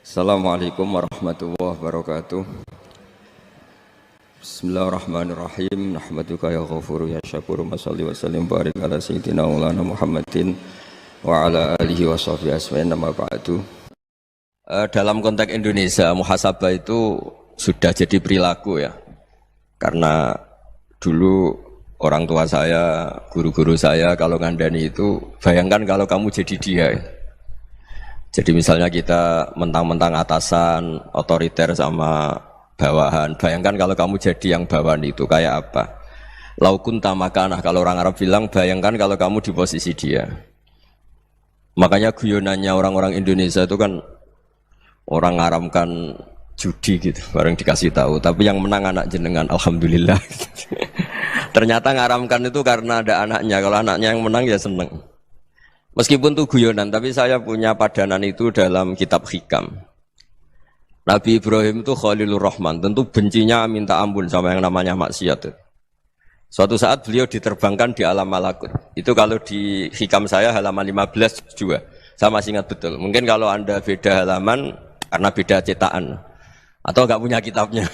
Assalamualaikum warahmatullahi wabarakatuh. Bismillahirrahmanirrahim. Nahmaduka ya ghafuru ya syakuru. Mashalli wa sallim barik ala sayyidina maulana Muhammadin wa ala alihi wa sahbihi asma'in nama ba'du. Dalam konteks Indonesia, muhasabah itu sudah jadi perilaku ya. Karena dulu orang tua saya, guru-guru saya kalau ngandani itu, bayangkan kalau kamu jadi dia ya. Jadi misalnya kita mentang-mentang atasan, otoriter sama bawahan. Bayangkan kalau kamu jadi yang bawahan itu kayak apa? Laukun tamakanah, kalau orang Arab bilang, bayangkan kalau kamu di posisi dia. Makanya guyonannya orang-orang Indonesia itu kan orang ngaramkan judi gitu, bareng dikasih tahu. Tapi yang menang anak jenengan, alhamdulillah. Ternyata ngaramkan itu karena ada anaknya. Kalau anaknya yang menang ya seneng. Meskipun itu guyonan, tapi saya punya padanan itu dalam kitab Hikam. Nabi Ibrahim itu Khalilur Rahman, tentu bencinya minta ampun sama yang namanya maksiat. Suatu saat beliau diterbangkan di alam malakut. Itu kalau di Hikam saya halaman 15 juga. Saya masih ingat betul. Mungkin kalau Anda beda halaman karena beda cetakan. Atau enggak punya kitabnya.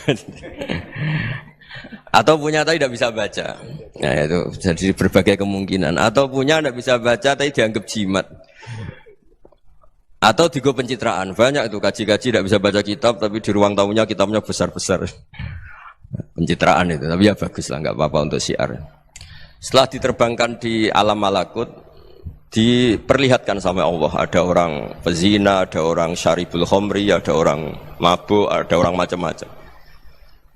Atau punya tapi tidak bisa baca. Nah itu jadi berbagai kemungkinan. Atau punya tidak bisa baca tapi dianggap jimat. Atau digo pencitraan. Banyak itu kaji-kaji tidak bisa baca kitab tapi di ruang tamunya kitabnya besar-besar. Pencitraan itu. Tapi ya bagus lah, nggak apa-apa untuk syiar. Setelah diterbangkan di alam malakut, diperlihatkan sama Allah. Ada orang pezina, ada orang syaribul khomri, ada orang mabuk, ada orang macam-macam.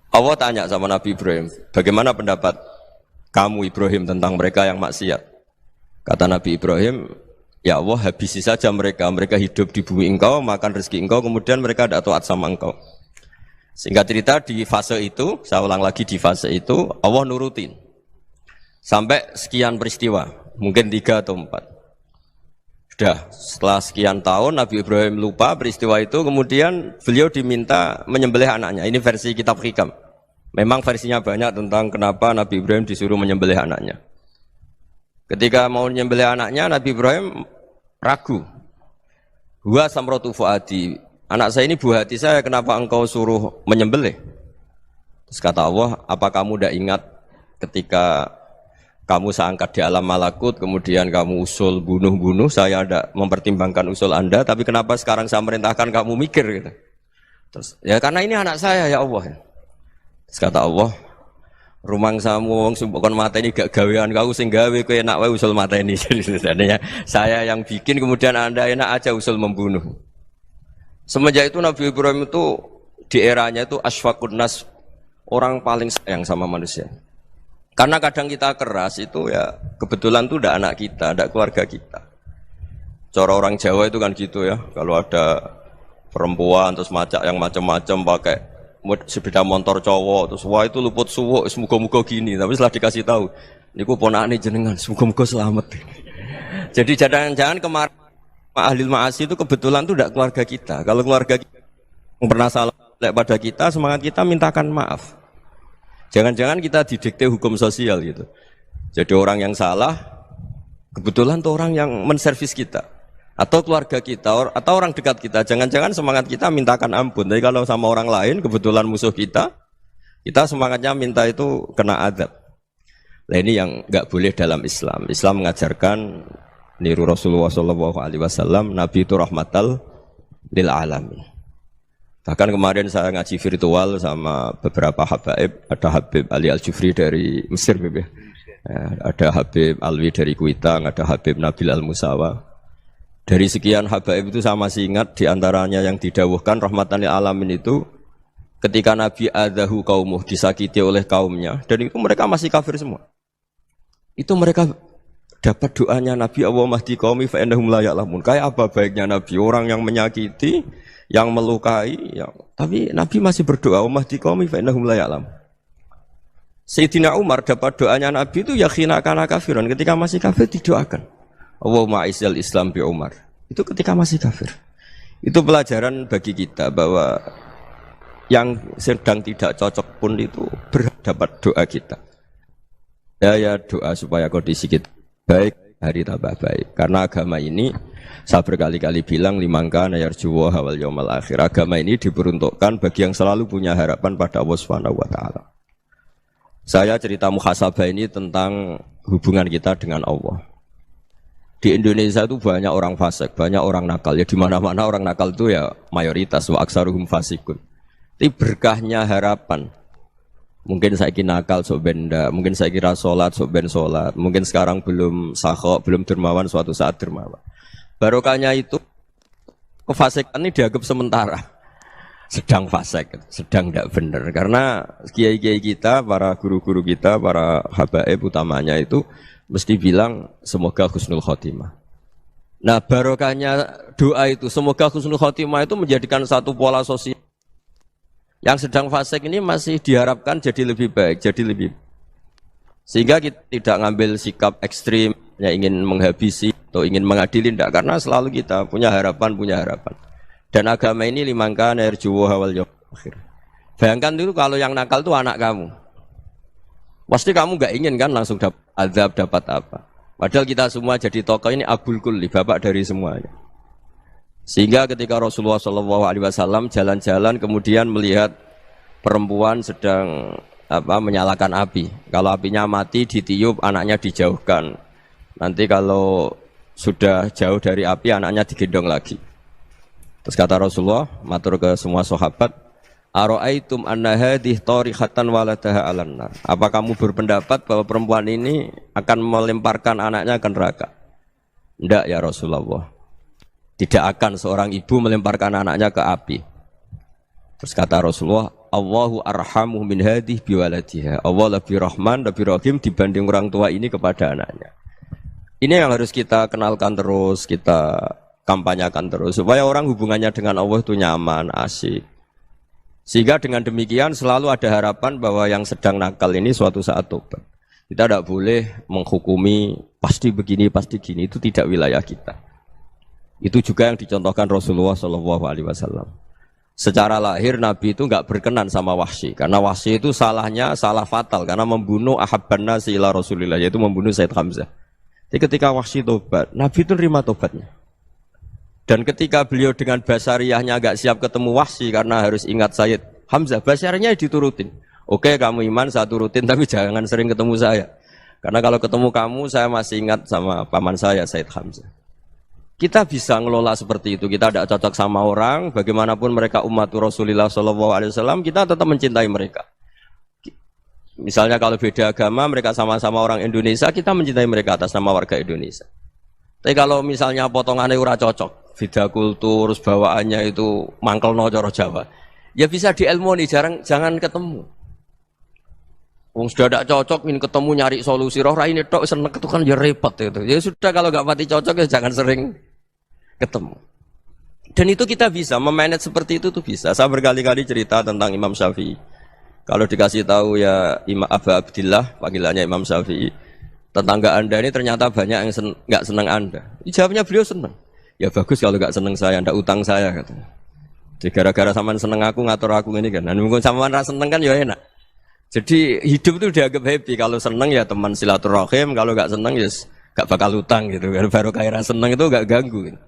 Allah tanya sama Nabi Ibrahim, bagaimana pendapat kamu Ibrahim tentang mereka yang maksiat? Kata Nabi Ibrahim, ya Allah habisi saja mereka hidup di bumi engkau, makan rezeki engkau, kemudian mereka tidak taat sama engkau. Singkat cerita di fase itu, saya ulang lagi di fase itu, Allah nurutin. Sampai sekian peristiwa, mungkin 3 atau 4. Sudah, setelah sekian tahun Nabi Ibrahim lupa peristiwa itu, kemudian beliau diminta menyembelih anaknya. Ini versi kitab Hikam. Memang versinya banyak tentang kenapa Nabi Ibrahim disuruh menyembelih anaknya. Ketika mau menyembelih anaknya, Nabi Ibrahim ragu. Huwa samratu fuadi. Anak saya ini buah hati saya, kenapa engkau suruh menyembelih? Terus kata Allah, apa kamu tidak ingat ketika kamu saya angkat di alam malakut, kemudian kamu usul bunuh-bunuh, saya ada mempertimbangkan usul Anda, tapi kenapa sekarang saya merintahkan kamu mikir gitu. Terus, ya karena ini anak saya ya Allah. Terus kata Allah, rumang samu wong sumpukon mateni gak gawean kau sing gawe kowe enak wae usul mateni. Jadi sebenarnya saya yang bikin, kemudian Anda enak aja usul membunuh. Semenjak itu Nabi Ibrahim itu di eranya itu asfaqun nas, orang paling sayang sama manusia. Karena kadang kita keras itu ya kebetulan itu tidak anak kita, tidak keluarga kita. Cara orang Jawa itu kan gitu ya. Kalau ada perempuan terus macak yang macam-macam pakai sepeda motor cowok terus wah itu luput suwuk, semoga-moga gini. Tapi setelah dikasih tahu, niku ponakane jenengan, semoga-moga selamat. Jadi jangan-jangan kemarin ahli ma'asi itu kebetulan itu tidak keluarga kita. Kalau keluarga kita yang pernah salah pada kita, semangat kita mintakan maaf. Jangan-jangan kita didikte hukum sosial gitu. Jadi orang yang salah, kebetulan tuh orang yang menservis kita. Atau keluarga kita, atau orang dekat kita. Jangan-jangan semangat kita mintakan ampun. Tapi kalau sama orang lain, kebetulan musuh kita semangatnya minta itu kena azab. Nah ini yang nggak boleh dalam Islam. Islam mengajarkan, niru Rasulullah SAW, Nabi itu rahmatal lil alamin. Bahkan kemarin saya ngaji virtual sama beberapa habaib, ada Habib Ali Al-Jufri dari Mesir, ya, ada Habib Alwi dari Kuitang, ada Habib Nabil Al-Musawa. Dari sekian habaib itu saya masih ingat diantaranya yang didawuhkan rahmatan lil alamin itu ketika Nabi adahu kaumuh, disakiti oleh kaumnya, dan itu mereka masih kafir semua. Itu mereka dapat doanya Nabi, Allah mahdi qaumi fa innahum la ya'lamun. Kayak apa baiknya Nabi, orang yang menyakiti, yang melukai, tapi Nabi masih berdoa, Allah mahdi qaumi fa innahum la ya'lamun. Sayyidina Umar dapat doanya Nabi itu ya khina kana kafiran, ketika masih kafir didoakan. Allahumma aizzal Islam bi Umar. Itu ketika masih kafir. Itu pelajaran bagi kita bahwa yang sedang tidak cocok pun itu berdapat doa kita. Ya doa supaya kondisi kita baik. hari tambah baik. Karena agama ini saya berkali-kali bilang limangka nayarjuwa hawal yaumal akhir. Agama ini diperuntukkan bagi yang selalu punya harapan pada Allah Subhanahu wa taala. Saya cerita muhasabah ini tentang hubungan kita dengan Allah. Di Indonesia itu banyak orang fasik, banyak orang nakal. Ya di mana-mana orang nakal itu ya mayoritas wa aksaruhum fasikun. Tapi berkahnya harapan. Mungkin saya kira nakal sok benda, mungkin saya kira sholat sok ben sholat, mungkin sekarang belum sakhok, belum dermawan, suatu saat dermawan. Barokahnya itu kefasikan ini dianggap sementara. Sedang fasik, sedang tidak benar. Karena kiai-kiai kita, para guru-guru kita, para habaib utamanya itu mesti bilang semoga husnul khotimah. Nah barokahnya doa itu semoga husnul khotimah itu menjadikan satu pola sosial. Yang sedang fasik ini masih diharapkan jadi lebih baik, jadi lebih. Sehingga kita tidak ngambil sikap ekstrim, yang ingin menghabisi atau ingin mengadili, tidak. Karena selalu kita punya harapan. Dan agama ini limangka nerjuwa hawal yaumil akhir. Bayangkan dulu kalau yang nakal itu anak kamu. Pasti kamu nggak ingin kan langsung dapat azab, dapat apa. Padahal kita semua jadi tokoh ini abul kulli, bapak dari semuanya. Sehingga ketika Rasulullah SAW jalan-jalan kemudian melihat perempuan sedang menyalakan api. Kalau apinya mati ditiup, anaknya dijauhkan. Nanti kalau sudah jauh dari api, anaknya digendong lagi. Terus kata Rasulullah, matur ke semua sahabat, Aro'aitum anna hadih tarihatan waladaha alan nar. Apa kamu berpendapat bahwa perempuan ini akan melemparkan anaknya ke neraka? Tidak ya Rasulullah. Tidak akan seorang ibu melemparkan anaknya ke api. Terus kata Rasulullah, Allahu arhamu min hadih biwaladiha. Allah lebih rahman, lebih rahim dibanding orang tua ini kepada anaknya. Ini yang harus kita kenalkan terus, kita kampanyakan terus. Supaya orang hubungannya dengan Allah itu nyaman, asik. Sehingga dengan demikian selalu ada harapan bahwa yang sedang nakal ini suatu saat tobat. Kita tidak boleh menghukumi pasti begini, pasti gini, itu tidak wilayah kita. Itu juga yang dicontohkan Rasulullah SAW. Secara lahir Nabi itu nggak berkenan sama Wahsy, karena Wahsy itu salahnya salah fatal karena membunuh ahabban nasi ila Rasulillah, yaitu membunuh Said Hamzah. Jadi ketika Wahsy tobat, Nabi itu nerima tobatnya. Dan ketika beliau dengan basariyahnya agak siap ketemu Wahsy karena harus ingat Sayyid Hamzah, basariyahnya diturutin. Oke, kamu iman, saya turutin, tapi jangan sering ketemu saya. Karena kalau ketemu kamu, saya masih ingat sama paman saya, Sayyid Hamzah. Kita bisa ngelola seperti itu. Kita tidak cocok sama orang, bagaimanapun mereka umat Rasulullah SAW, kita tetap mencintai mereka. Misalnya kalau beda agama, mereka sama-sama orang Indonesia, kita mencintai mereka atas nama warga Indonesia. Tapi kalau misalnya potongannya ora cocok, beda kultur, bawaannya itu mangkelno cara Jawa, ya bisa diilmoni, jangan ketemu. Wong sudah tidak cocok, ingin ketemu nyari solusi, roh ini tok seneng itu kan ya repot itu. Ya sudah kalau nggak pati cocok ya jangan sering ketemu. Dan itu kita bisa memanage seperti itu tuh bisa. Saya berkali-kali cerita tentang Imam Syafi'i. Kalau dikasih tahu ya Imam Aba Abdillah, panggilannya Imam Syafi'i, tetangga anda ini ternyata banyak yang nggak senang anda. Jawabnya beliau senang. Ya bagus kalau nggak senang saya, ndak utang saya katanya. Jadi gara-gara sampean seneng aku ngatur aku ini kan. Dan mungkin sampean rasa seneng kan ya enak. Jadi hidup itu dianggap happy. Kalau seneng ya teman silaturahim, kalau nggak seneng ya nggak bakal utang gitu. Baru kayak seneng itu nggak ganggu. Gitu.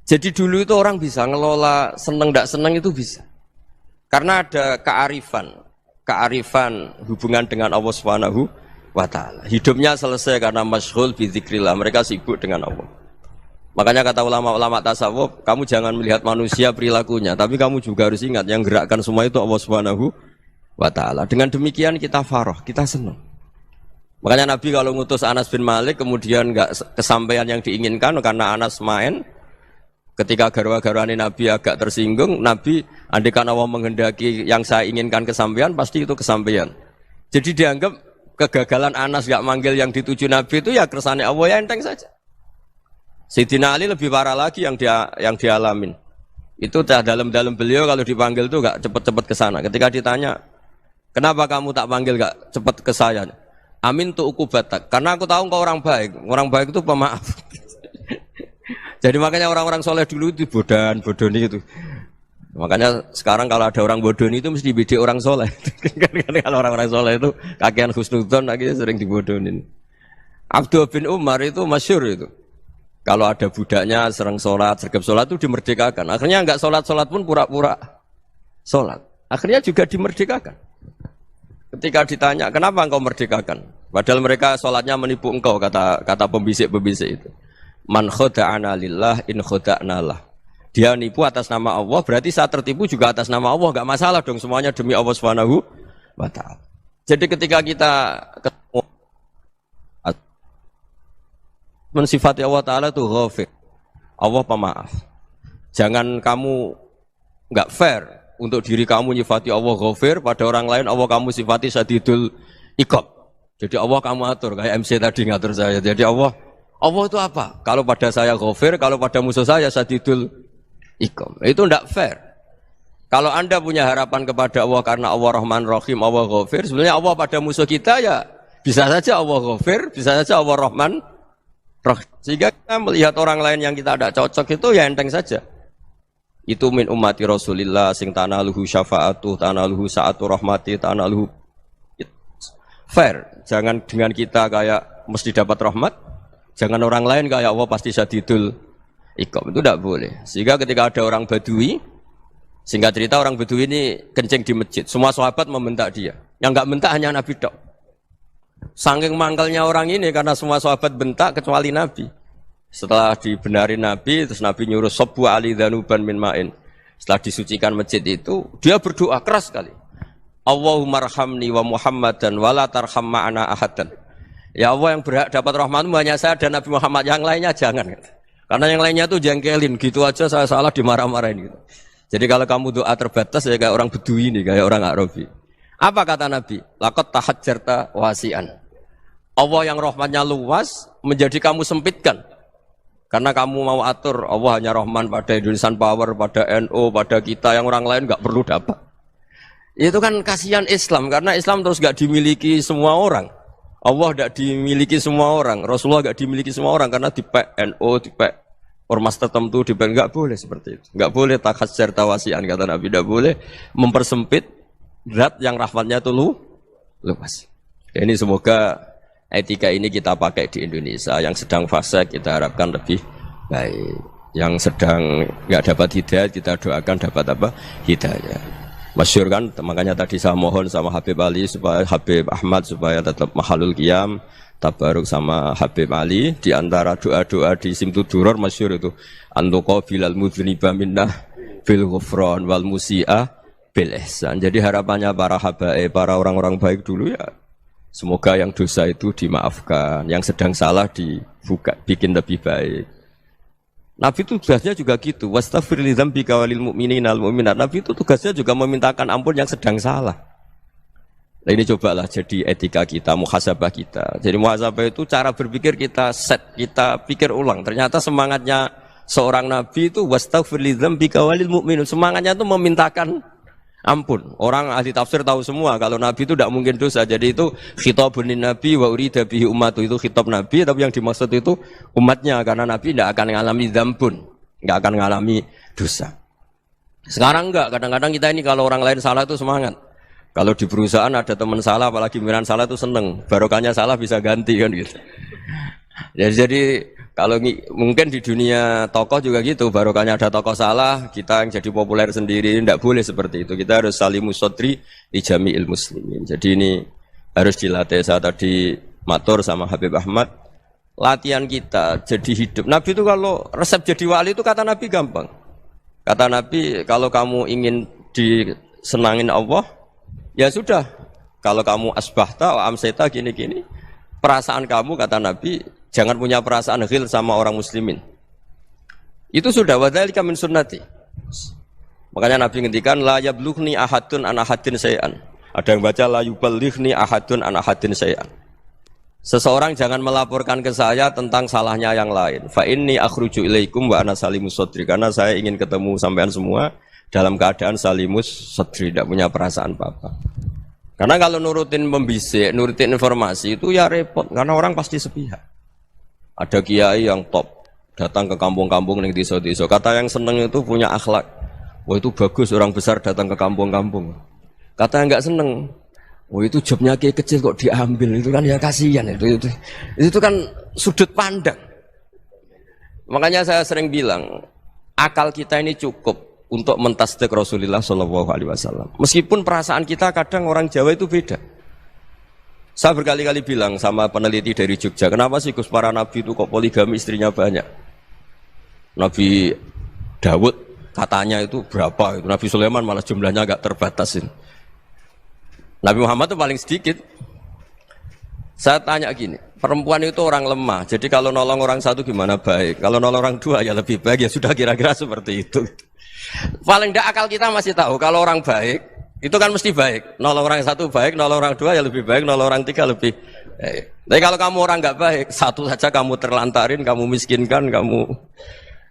Jadi dulu itu orang bisa ngelola seneng ndak seneng itu bisa. Karena ada kearifan hubungan dengan Allah Subhanahu wa taala. Hidupnya selesai karena masyghul bi dzikrillah. Mereka sibuk dengan Allah. Makanya kata ulama-ulama tasawuf, kamu jangan melihat manusia perilakunya, tapi kamu juga harus ingat yang gerakkan semua itu Allah Subhanahu wa taala. Dengan demikian kita farah, kita senang. Makanya Nabi kalau ngutus Anas bin Malik kemudian enggak kesampaian yang diinginkan karena Anas main, ketika garwa-garwane Nabi agak tersinggung, Nabi andaikan Allah menghendaki yang saya inginkan kesampaian, pasti itu kesampaian. Jadi dianggap kegagalan Anas enggak manggil yang dituju Nabi itu ya kersane Allah, ya enteng saja. Sayyidina Ali lebih parah lagi yang dialamin. Itu dalam beliau kalau dipanggil tuh enggak cepat-cepat ke sana. Ketika ditanya, "Kenapa kamu tak panggil enggak cepat ke saya?" Amin tu ukubatak. Karena aku tahu engkau orang baik. Orang baik itu pemaaf. Jadi makanya orang-orang soleh dulu itu bodoni itu. Makanya sekarang kalau ada orang bodoni itu mesti beda orang soleh. Kalau orang-orang soleh itu kakean husnudzon akhirnya sering dibodonin. Abdullah bin Umar itu masyhur itu. Kalau ada budaknya serang sholat, sergap sholat itu dimerdekakan. Akhirnya enggak sholat pun pura-pura sholat. Akhirnya juga dimerdekakan. Ketika ditanya, kenapa engkau merdekakan? Padahal mereka sholatnya menipu engkau, kata pembisik-pembisik itu. Man khoda'ana lillah in khoda'na lah. Dia nipu atas nama Allah, berarti saat tertipu juga atas nama Allah. Enggak masalah dong, semuanya demi Allah Subhanahu wa ta'ala. Jadi ketika kita ketemu mensifati Allah Ta'ala itu ghafir, Allah pemaaf. Jangan kamu enggak fair untuk diri kamu nyifati Allah ghafir, pada orang lain Allah kamu sifati syadidul iqab. Jadi Allah kamu atur, kayak MC tadi ngatur saya. Jadi Allah itu apa? Kalau pada saya ghafir, kalau pada musuh saya syadidul iqab. Itu enggak fair. Kalau Anda punya harapan kepada Allah karena Allah Rahman Rahim, Allah ghafir, sebenarnya Allah pada musuh kita ya bisa saja Allah ghafir, bisa saja Allah Rahman Rahim. Sehingga kita melihat orang lain yang kita tidak cocok itu ya enteng saja. Itu min ummati Rasulillah sing tanaluhu syafa'atuh, tanaluhu sa'atu rahmati, tanaluhu fair. Jangan dengan kita kayak mesti dapat rahmat, jangan orang lain kayak Allah pasti syadidul iqab. Itu tidak boleh. Sehingga ketika ada orang Badui, singkat cerita orang Badui ini kencing di masjid, semua sahabat membentak dia. Yang enggak bentak hanya Nabi tok. Saking mangkalnya orang ini karena semua sahabat bentak kecuali Nabi. Setelah dibenarin Nabi, terus Nabi nyuruh Sobbu ali dhanuban min ma'in. Setelah disucikan masjid itu, dia berdoa keras sekali. Allahumma arhamni wa Muhammadan wa la tarham ma'ana ahadan. Ya Allah, yang berhak dapat rahmatmu hanya saya dan Nabi Muhammad, yang lainnya jangan. Karena yang lainnya tuh jengkelin, gitu aja saya salah dimarah-marahin gitu. Jadi kalau kamu doa terbatas ya kayak orang Bedui ini, kayak orang Arabi. Apa kata Nabi? Laqad tahajjarta wasi'an. Allah yang rahmatnya luas menjadi kamu sempitkan. Karena kamu mau atur Allah hanya Rahman pada Indonesian Power, pada NU, pada kita yang orang lain nggak perlu dapat. Itu kan kasihan Islam karena Islam terus nggak dimiliki semua orang. Allah nggak dimiliki semua orang, Rasulullah nggak dimiliki semua orang karena dipek NU, dipek ormas tertentu, dipek nggak boleh seperti itu. Nggak boleh takhasyar tawasian kata Nabi, nggak boleh mempersempit zat yang rahmatnya itu luas. Ini semoga etika ini kita pakai di Indonesia. Yang sedang fase kita harapkan lebih baik. Yang sedang nggak dapat hidayah kita doakan dapat apa? Hidayah. Masyhur kan, makanya tadi saya mohon sama Habib Ali supaya Habib Ahmad supaya tetap mahalul qiyam, tabaruk sama Habib Ali. Di antara doa-doa di Simtud Duror masyhur itu antuqa bilal mudhniba minnah bil ghufran wal musi'ah bil ihsan. Jadi harapannya para habaib, para orang-orang baik dulu ya, semoga yang dosa itu dimaafkan, yang sedang salah dibuka, bikin lebih baik. Nabi itu tugasnya juga gitu. Wastaghfir li dzambika walil mu'minina wal mu'minat. Nabi itu tugasnya juga memintakan ampun yang sedang salah. Nah ini cobalah jadi etika kita, muhasabah kita. Jadi muhasabah itu cara berpikir kita set, kita pikir ulang. Ternyata semangatnya seorang Nabi itu wastaghfir li dzambika walil mu'minun. Semangatnya itu memintakan ampun. Orang ahli tafsir tahu semua kalau Nabi itu tidak mungkin dosa. Jadi itu khitabun Nabi wa urida bihi ummatu, itu khitab Nabi, tapi yang dimaksud itu umatnya karena Nabi tidak akan mengalami dzambun, tidak akan mengalami dosa. Sekarang enggak, kadang-kadang kita ini kalau orang lain salah itu semangat. Kalau di perusahaan ada teman salah, apalagi miran salah itu seneng. Barokahnya salah bisa ganti kan gitu. Jadi kalau mungkin di dunia tokoh juga gitu, barokahnya ada tokoh salah, kita yang jadi populer sendiri, tidak boleh seperti itu. Kita harus salimus sodri di jami'il muslimin. Jadi ini harus dilatih. Saya tadi matur sama Habib Ahmad, latihan kita jadi hidup. Nabi itu kalau resep jadi wali itu kata Nabi gampang. Kata Nabi, kalau kamu ingin disenangin Allah, ya sudah. Kalau kamu asbahta, amseta, gini-gini, perasaan kamu kata Nabi, jangan punya perasaan ghil sama orang muslimin. Itu sudah wadzalika min sunnati. Makanya Nabi ngendikan la yablughni ahadun an ahadin syai'an. Ada yang baca la yuballighni ahadun an ahadin syai'an. Seseorang jangan melaporkan ke saya tentang salahnya yang lain. Fa inni akhruju ilaikum wa ana salimus sadri. Karena saya ingin ketemu sampean semua dalam keadaan salimus sadri, tidak punya perasaan apa-apa. Karena kalau nurutin pembisik, nurutin informasi itu ya repot karena orang pasti sepihak. Ada kiai yang top datang ke kampung-kampung ning desa-desa. Kata yang seneng itu punya akhlak. Wah itu bagus orang besar datang ke kampung-kampung. Kata yang enggak seneng, Oh itu jobnya kiai kecil kok diambil, itu kan ya kasihan itu kan sudut pandang. Makanya saya sering bilang akal kita ini cukup untuk mentasdik Rasulullah Shallallahu Alaihi Wasallam. Meskipun perasaan kita kadang orang Jawa itu beda. Saya berkali-kali bilang sama peneliti dari Jogja, kenapa sih Gus para nabi itu kok poligami istrinya banyak? Nabi Dawud katanya itu berapa? Itu Nabi Sulaiman malah jumlahnya agak terbatasin. Nabi Muhammad itu paling sedikit. Saya tanya gini, perempuan itu orang lemah, jadi kalau nolong orang satu gimana baik, kalau nolong orang dua ya lebih baik, ya sudah kira-kira seperti itu. Paling tidak akal kita masih tahu, kalau orang baik, itu kan mesti baik, nolong orang satu baik, nolong orang dua ya lebih baik, nolong orang tiga lebih baik. Tapi kalau kamu orang nggak baik, satu saja kamu terlantarin, kamu miskinkan, kamu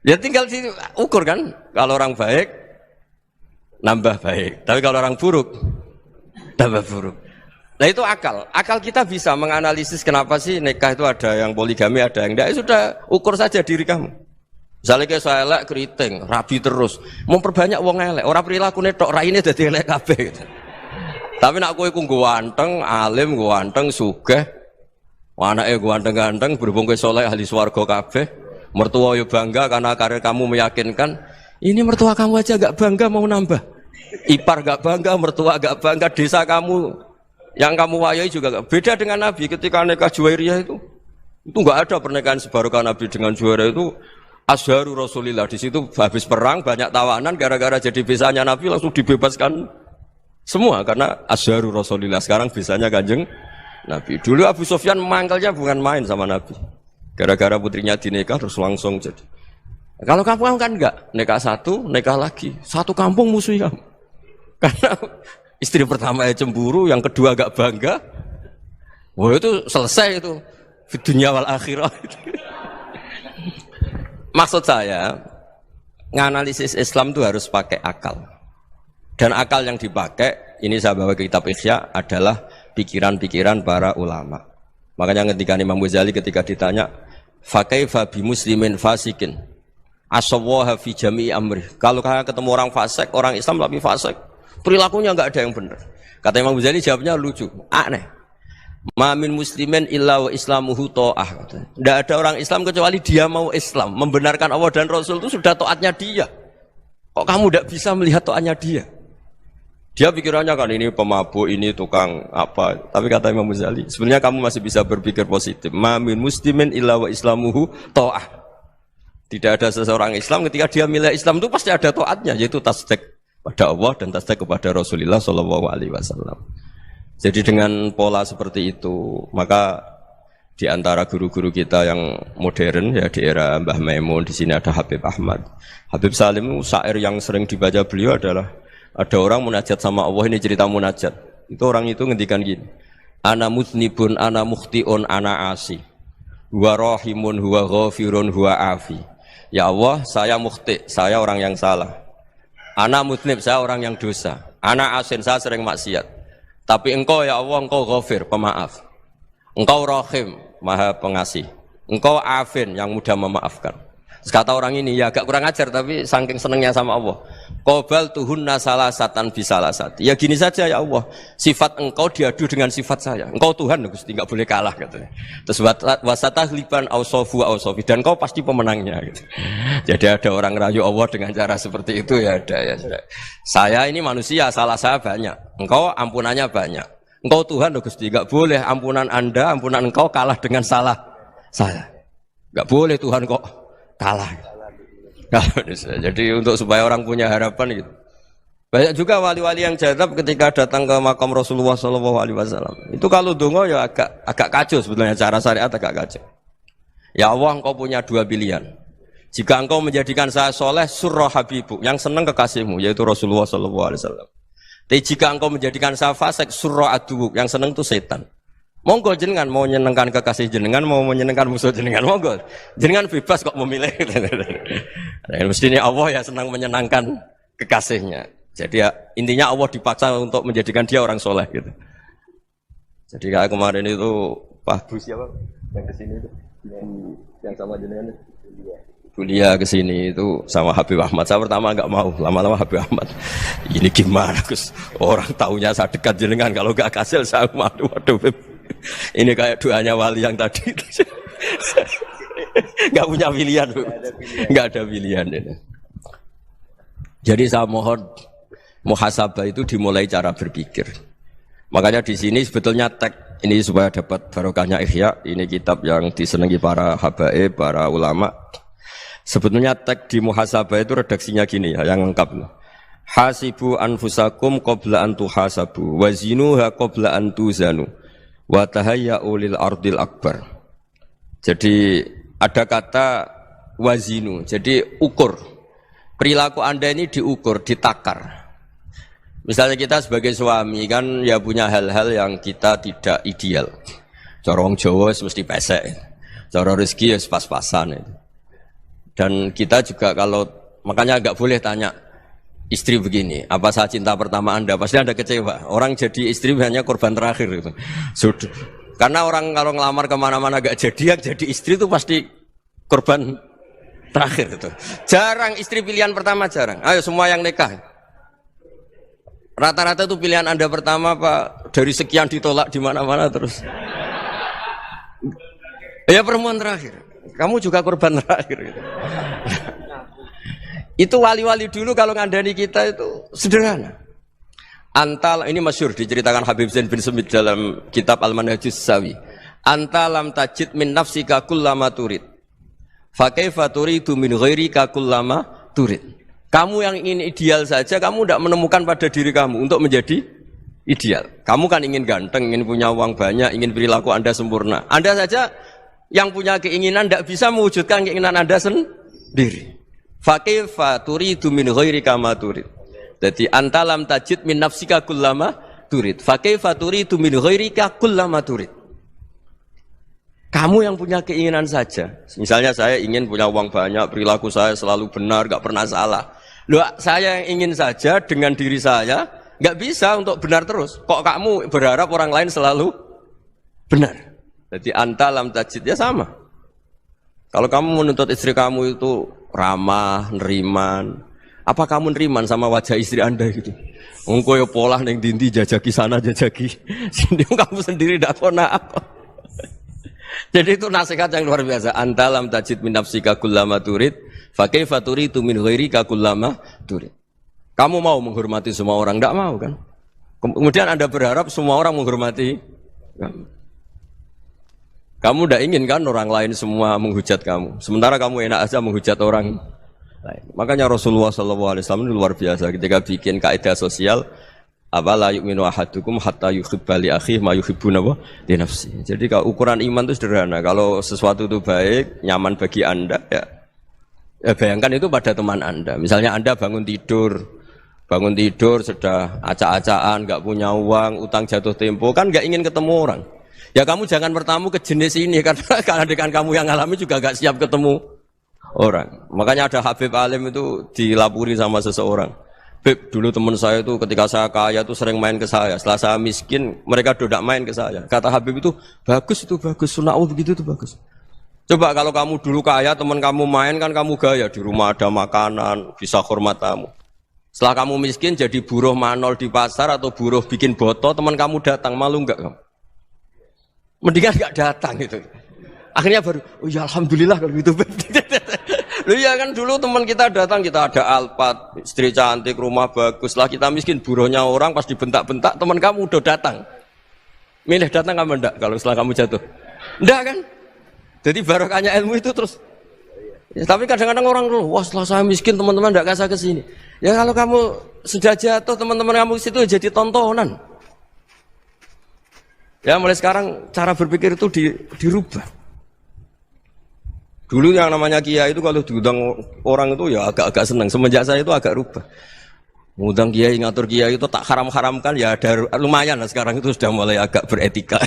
ya tinggal ukur kan, kalau orang baik, nambah baik, tapi kalau orang buruk, tambah buruk. Nah itu akal. Akal kita bisa menganalisis kenapa sih nikah itu ada yang poligami, ada yang enggak. Sudah ukur saja diri kamu. Misalnya kayak saya elek keriting, rabi terus, memperbanyak wong elek. Orang perilaku netok raine dadi elek kabeh. Gitu. Tapi nak kowe ku ganteng, alim, ganteng, sugih, anake ganteng-ganteng, berhubung kowe saleh ahli swarga kabeh, mertua yo bangga karena karir kamu meyakinkan. Ini mertua kamu aja enggak bangga mau nambah. Ipar enggak bangga, mertua enggak bangga, desa kamu yang kamu wayai juga gak beda dengan Nabi ketika nikah Juwairiyah itu nggak ada pernikahan sebarokah Nabi dengan Juwairiyah itu asharu Rasulillah. Di situ habis perang banyak tawanan gara-gara jadi besanya Nabi langsung dibebaskan semua karena asharu Rasulillah. Sekarang besanya Kanjeng Nabi. Dulu Abu Sufyan mangkalnya bukan main sama Nabi gara-gara putrinya dinikah terus langsung jadi. Kalau kamu kan enggak, nikah satu, nikah lagi, satu kampung musuh kamu karena istri pertama ya cemburu, yang kedua agak bangga. Wah itu selesai itu di dunia wal akhirah. Maksud saya, nganalisis Islam itu harus pakai akal. Dan akal yang dipakai, ini saya bawa ke kitab Ihya adalah pikiran-pikiran para ulama. Makanya ketika Imam Ghazali ketika ditanya, "Fakaifa bi muslimin fasikin?" Asawwaha fi jami'i amri. Kalau kalian ketemu orang fasik, orang Islam tapi fasik, perilakunya enggak ada yang benar. Kata Imam Ghazali jawabnya lucu, aneh. Ma min muslimin illa wa islamuhu ta'ah. Tidak ada orang Islam kecuali dia mau Islam, membenarkan Allah dan Rasul itu sudah taatnya dia. Kok kamu tidak bisa melihat taatnya dia? Dia pikirannya kan ini pemabuk, ini tukang apa. Tapi kata Imam Ghazali, sebenarnya kamu masih bisa berpikir positif. Ma min muslimin illa wa islamuhu ta'ah. Tidak ada seseorang Islam ketika dia milih Islam itu pasti ada taatnya, yaitu tasdik pada Allah dan tasdik kepada Rasulullah Shallallahu Alaihi Wasallam. Jadi dengan pola seperti itu, maka di antara guru-guru kita yang modern ya di era Mbah Maimun, di sini ada Habib Ahmad, Habib Salim, syair yang sering dibaca beliau adalah ada orang munajat sama Allah, ini cerita munajat. Itu orang itu ngendikan gini, ana muznibun, ana mukhtiun, ana asi, huwa rahimun, huwa ghafirun, huwa afi. Ya Allah, saya mukhti, saya orang yang salah. Ana muznib, saya orang yang dosa. Ana asin, saya sering maksiat. Tapi engkau ya Allah, engkau ghafir, pemaaf. Engkau rahim, maha pengasih. Engkau afin, yang mudah memaafkan. Terus kata orang ini, ya agak kurang ajar, tapi saking senengnya sama Allah. Qobal tuhunna salasatan bisalasati. Ya gini saja ya Allah, sifat engkau diadu dengan sifat saya. Engkau Tuhan, Gusti, enggak boleh kalah katanya. Terus wasatahliban ausofu ausofi, dan engkau pasti pemenangnya gitu. Jadi ada orang rayu Allah dengan cara seperti itu ya ada ya. Saya ini manusia, salah saya banyak. Engkau ampunannya banyak. Engkau Tuhan, Gusti, enggak boleh ampunan Anda, ampunan engkau kalah dengan salah saya. Enggak boleh Tuhan kok kalah. Jadi untuk supaya orang punya harapan gitu. Banyak juga wali-wali yang jadab ketika datang ke makam Rasulullah SAW. Itu kalau dongo ya agak kacau sebetulnya, cara syariat agak kacau. Ya Allah, engkau punya dua pilihan. Jika engkau menjadikan saya soleh, surah habibu, yang senang kekasihmu, yaitu Rasulullah SAW. Tapi jika engkau menjadikan saya fasik, surah aduuk, yang senang itu setan. Monggo jenengan mau menyenangkan kekasih jenengan, mau menyenangkan musuh jenengan, monggo. Jenengan bebas kok memilih. Mestinya Allah ya senang menyenangkan kekasihnya. Jadi ya, intinya Allah dipaksa untuk menjadikan dia orang soleh gitu. Jadi kayak kemarin itu Pak Bu siapa yang kesini itu, yang sama jenengan kuliah ke sini itu sama Habib Ahmad. Saya pertama nggak mau, lama-lama Habib Ahmad. Ini gimana Gus? Orang taunya saya dekat jenengan, kalau nggak kasil saya waduh Habib. Ini kayak doanya wali yang tadi. Nggak punya pilihan, nggak ada pilihan. Jadi saya mohon muhasabah itu dimulai cara berpikir. Makanya di sini sebetulnya tag ini supaya dapat barokahnya Ihya. Ini kitab yang disenangi para habaib, para ulama. Sebetulnya tag di muhasabah itu redaksinya gini ya, yang lengkap. Hasibu anfusakum qabla an tuhasabu wa zinuha qabla an tuzanu wa tahayya'u lil ardil akbar. Jadi ada kata wazinu, jadi ukur. Perilaku Anda ini diukur, ditakar. Misalnya kita sebagai suami kan ya punya hal-hal yang kita tidak ideal. Corong Jawa mesti pesek. Cara rezeki ya pas-pasan itu. Dan kita juga kalau makanya nggak boleh tanya istri begini, apa saya cinta pertama Anda? Pasti Anda kecewa. Orang jadi istri hanya korban terakhir itu. Sudah. Karena orang kalau ngelamar kemana-mana gak jadi, yang jadi istri itu pasti korban terakhir itu. Jarang istri pilihan pertama, jarang. Ayo semua yang nikah. Rata-rata itu pilihan Anda pertama Pak, dari sekian ditolak di mana-mana terus. Ya perempuan terakhir. Kamu juga korban terakhir. Gitu. Itu wali-wali dulu kalau ngandani kita itu sederhana. Antal ini masyhur diceritakan Habib Zain bin Sumit dalam kitab Al-Manhajus Sawi. Anta lam tajid min nafsika kullama turid. Fa kaifa turidu min ghairika kullama turid. Kamu yang ingin ideal saja kamu tidak menemukan pada diri kamu untuk menjadi ideal. Kamu kan ingin ganteng, ingin punya uang banyak, ingin perilaku Anda sempurna. Anda saja yang punya keinginan tidak bisa mewujudkan keinginan Anda sendiri. Fa kaifa turidu min ghairika ma turid. Jadi antalam tajid min nafsika kullama turid. Fa kaifa turidu min ghairika kullama turid. Kamu yang punya keinginan saja. Misalnya saya ingin punya uang banyak, perilaku saya selalu benar, enggak pernah salah. Loh, saya yang ingin saja dengan diri saya enggak bisa untuk benar terus. Kok kamu berharap orang lain selalu benar? Jadi antalam tajid ya sama. Kalau kamu menuntut istri kamu itu ramah, neriman, apa kamu neriman sama wajah istri Anda gitu? Engko ya pola ning dindi jajaki sana jajaki sini kamu sendiri ndak kona apa. Jadi itu nasihat yang luar biasa. Antalam tajid min nafsika kullama turid, fa kaifa turidu min ghairika kullama turid. Kamu mau menghormati semua orang, ndak mau kan? Kemudian Anda berharap semua orang menghormati kamu. Kamu ndak ingin kan orang lain semua menghujat kamu. Sementara kamu enak aja menghujat orang lain. Makanya Rasulullah SAW ini luar biasa ketika bikin kaidah sosial, apa la yu'minu ahadukum hatta yuhibba li akhihi ma yuhibbu li nafsi. Jadi kalau ukuran iman itu sederhana. Kalau sesuatu itu baik, nyaman bagi Anda ya bayangkan itu pada teman Anda. Misalnya Anda bangun tidur sudah acak-acakan, enggak punya uang, utang jatuh tempo, kan enggak ingin ketemu orang. Ya kamu jangan bertamu ke jenis ini karena dengan kamu yang alami juga enggak siap ketemu orang. Makanya ada Habib Alim itu dilapuri sama seseorang. Beb, dulu teman saya itu ketika saya kaya itu sering main ke saya. Setelah saya miskin, mereka tidak main ke saya. Kata Habib itu bagus, sunau begitu itu bagus. Coba kalau kamu dulu kaya, teman kamu main kan kamu gaya. Di rumah ada makanan, bisa hormat tamu. Setelah kamu miskin jadi buruh manol di pasar atau buruh bikin boto, teman kamu datang, malu enggak kamu? Mendingan enggak datang gitu. Akhirnya baru, oh ya alhamdulillah kalau gitu. Loh ya kan dulu teman kita datang, kita ada Alphard, istri cantik, rumah bagus. Lah kita miskin, buruhnya orang pas dibentak-bentak, teman kamu udah datang. Milih datang kamu enggak kalau setelah kamu jatuh? Enggak kan? Jadi barokahnya ilmu itu terus. Ya, tapi kadang-kadang orang tuh, wah setelah saya miskin teman-teman enggak kasih ke sini. Ya kalau kamu sudah jatuh, teman-teman kamu situ jadi tontonan. Ya mulai sekarang cara berpikir itu dirubah. Dulu yang namanya kiai itu kalau diundang orang itu ya agak-agak senang. Semenjak saya itu agak rubah. Ngundang kiai, ngatur kiai itu tak haram-haramkan ya ada lumayan lah sekarang itu sudah mulai agak beretika.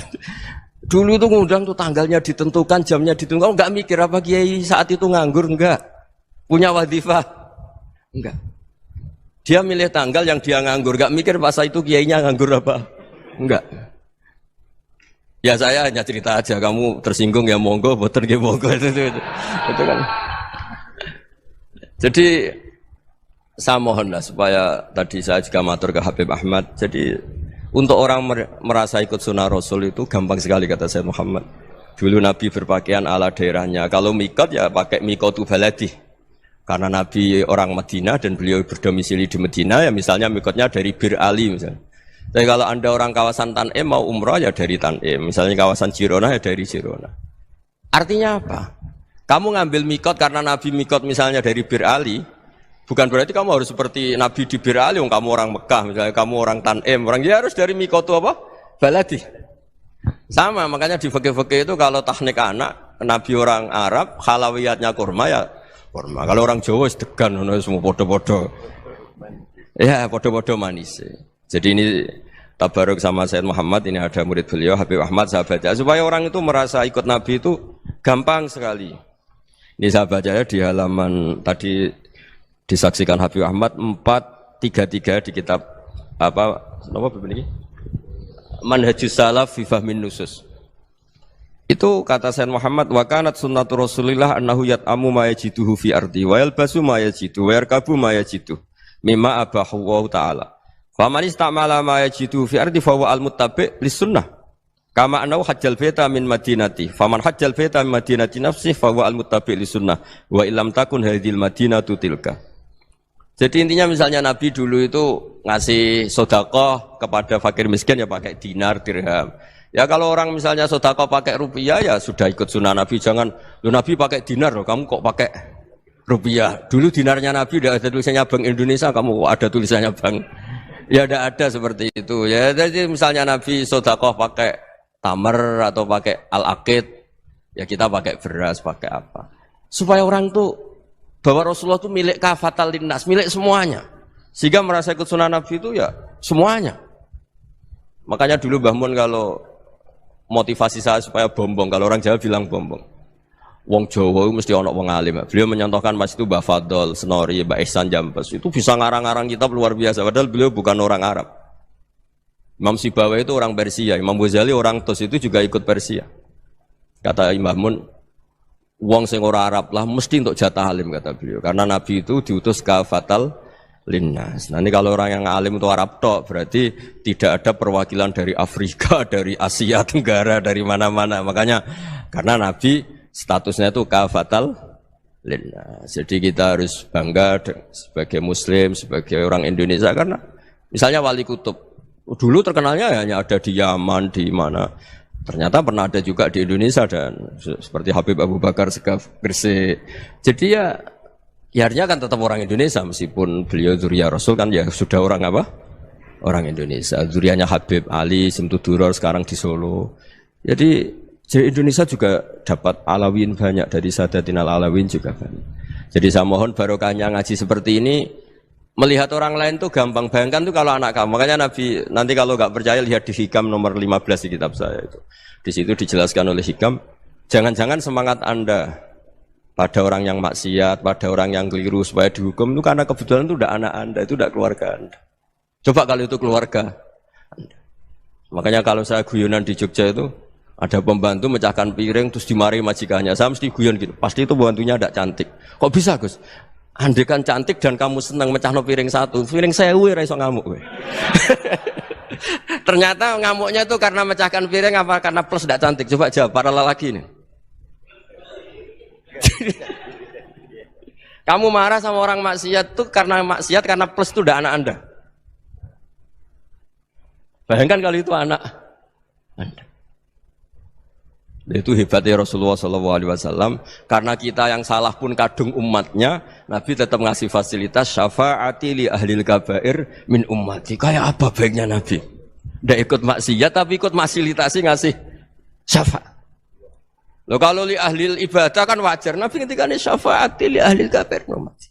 Dulu itu ngundang tuh tanggalnya ditentukan, jamnya ditentukan. Enggak mikir apa kiai saat itu nganggur, enggak. Punya wadifah, enggak. Dia milih tanggal yang dia nganggur, enggak mikir pas itu kiainya nganggur apa, enggak. Ya saya hanya cerita aja, kamu tersinggung ya monggo, boten nggih monggo itu kan. Jadi saya mohonlah supaya tadi saya juga matur ke Habib Ahmad. Jadi untuk orang merasa ikut sunnah Rasul itu gampang sekali kata Sayyid Muhammad. Dulu Nabi berpakaian ala daerahnya. Kalau mikot ya pakai mikotu baladi. Karena Nabi orang Madinah dan beliau berdomisili di Madinah ya misalnya mikotnya dari Bir Ali misalnya. Tapi kalau Anda orang kawasan Tanim mau umrah ya dari Tanim. Misalnya kawasan Jirona ya dari Jirona. Artinya apa? Kamu ngambil mikot karena Nabi mikot misalnya dari Bir Ali. Bukan berarti kamu harus seperti Nabi di Bir Ali, kamu orang Mekah, misalnya kamu orang Tanim, orang dia harus dari mikotu apa? Baladi. Sama, makanya di fikih-fikih itu kalau teknik anak, Nabi orang Arab, halawiyatnya kurma ya kurma. Kalau orang Jawa sedegan, semua podo-podo. Ya, podo-podo manis. Jadi ini tabaruk sama Sayyid Muhammad, ini ada murid beliau, Habib Ahmad, sahabatnya. Supaya orang itu merasa ikut Nabi itu gampang sekali. Ini saya baca ya di halaman tadi disaksikan Habib Ahmad 433 di kitab apa ini? Manhajus Salaf fi Fahmin Nusus. Itu kata Sayyid Muhammad wa kanat sunnatu Rasulillah annahu yat'amu ma yajiduhu fi ardi wa yalbasu ma yajidu wa yarkabu ma yajidu mimma abahu wa ta'ala. Fa man istamala ma yajiduhu fi ardi fa huwa al-muttabi' lis sunnah. Kama annahu hajjal baita min madinati. Faman hajjal baita min madinati nafsi fa huwa al-muttabi' lis sunnah wa illam takun hadhil madinatu tilka. Jadi intinya misalnya Nabi dulu itu ngasih sodakoh kepada fakir miskin ya pakai dinar, dirham. Ya kalau orang misalnya sodakoh pakai rupiah ya sudah ikut sunnah Nabi. Jangan, lu Nabi pakai dinar loh, kamu kok pakai rupiah. Dulu dinarnya Nabi udah ada tulisannya Bank Indonesia, kamu kok ada tulisannya Bank. Ya tidak ada seperti itu. Ya jadi misalnya Nabi sodakoh pakai tamar atau pakai al-aqid, ya kita pakai beras, pakai apa. Supaya orang tuh bahwa Rasulullah itu milik kafatal linnas, milik semuanya. Sehingga merasa ikut sunnah Nabi itu ya semuanya. Makanya dulu Mbah Mun kalau motivasi saya supaya bombong, kalau orang Jawa bilang bombong. Wong Jawa itu mesti ono wong alim. Beliau menyontohkan mas itu Mbah Fadol, Senori, Mbah Ihsan Jambes. Itu bisa ngarang-ngarang kitab luar biasa. Padahal beliau bukan orang Arab. Imam Sibawa itu orang Persia, Imam Ghazali orang Tos itu juga ikut Persia. Kata Imam Mun, wong sing ora Arab lah mesti untuk jatah alim kata beliau. Karena Nabi itu diutus kafatal linnas. Nah ini kalau orang yang alim itu Arab tok berarti tidak ada perwakilan dari Afrika, dari Asia Tenggara, dari mana-mana. Makanya karena Nabi statusnya itu kafatal linnas. Jadi kita harus bangga sebagai Muslim, sebagai orang Indonesia karena misalnya Wali Kutub dulu terkenalnya hanya ada di Yaman, di mana. Ternyata pernah ada juga di Indonesia dan seperti Habib Abu Bakar Segaf Gresik. Jadi ya artinya kan tetap orang Indonesia meskipun beliau zuriyah Rasul kan ya sudah orang apa? Orang Indonesia. Zuriyahnya Habib Ali Simtuduror sekarang di Solo. Jadi Indonesia juga dapat alawin banyak dari Sadatinal Alawin juga banyak. Jadi saya mohon barokahnya ngaji seperti ini. Melihat orang lain tuh gampang, bayangkan tuh kalau anak kamu. Makanya Nabi, nanti kalau nggak percaya lihat di Hikam nomor 15 di kitab saya itu. Di situ dijelaskan oleh Hikam, jangan-jangan semangat Anda pada orang yang maksiat, pada orang yang keliru supaya dihukum itu karena kebetulan itu udah anak Anda, itu udah keluarga Anda. Coba kalau itu keluarga Anda. Makanya kalau saya guyonan di Jogja itu, ada pembantu mecahkan piring terus dimarahi majikannya. Saya mesti guyon gitu, pasti itu pembantunya tidak cantik. Kok bisa Gus? Andai kan cantik dan kamu senang mecahno piring satu, piring 1000 ora iso ngamuk kowe. Ternyata ngamuknya itu karena mecahkan piring apa karena plus tidak cantik? Coba jawab para lelaki ini. Kamu marah sama orang maksiat tuh karena maksiat karena plus itu udah anak Anda. Bayangkan kalau itu anak Anda. Itu hebatnya Rasulullah SAW karena kita yang salah pun kadung umatnya, Nabi tetap ngasih fasilitas syafaati li ahlil kabair min ummati. Kayak apa baiknya Nabi? Tidak ikut maksiat tapi ikut fasilitasi ngasih syafaat. Loh kalau li ahlil ibadah kan wajar, Nabi ketika ini syafaati li ahlil kabair min ummati.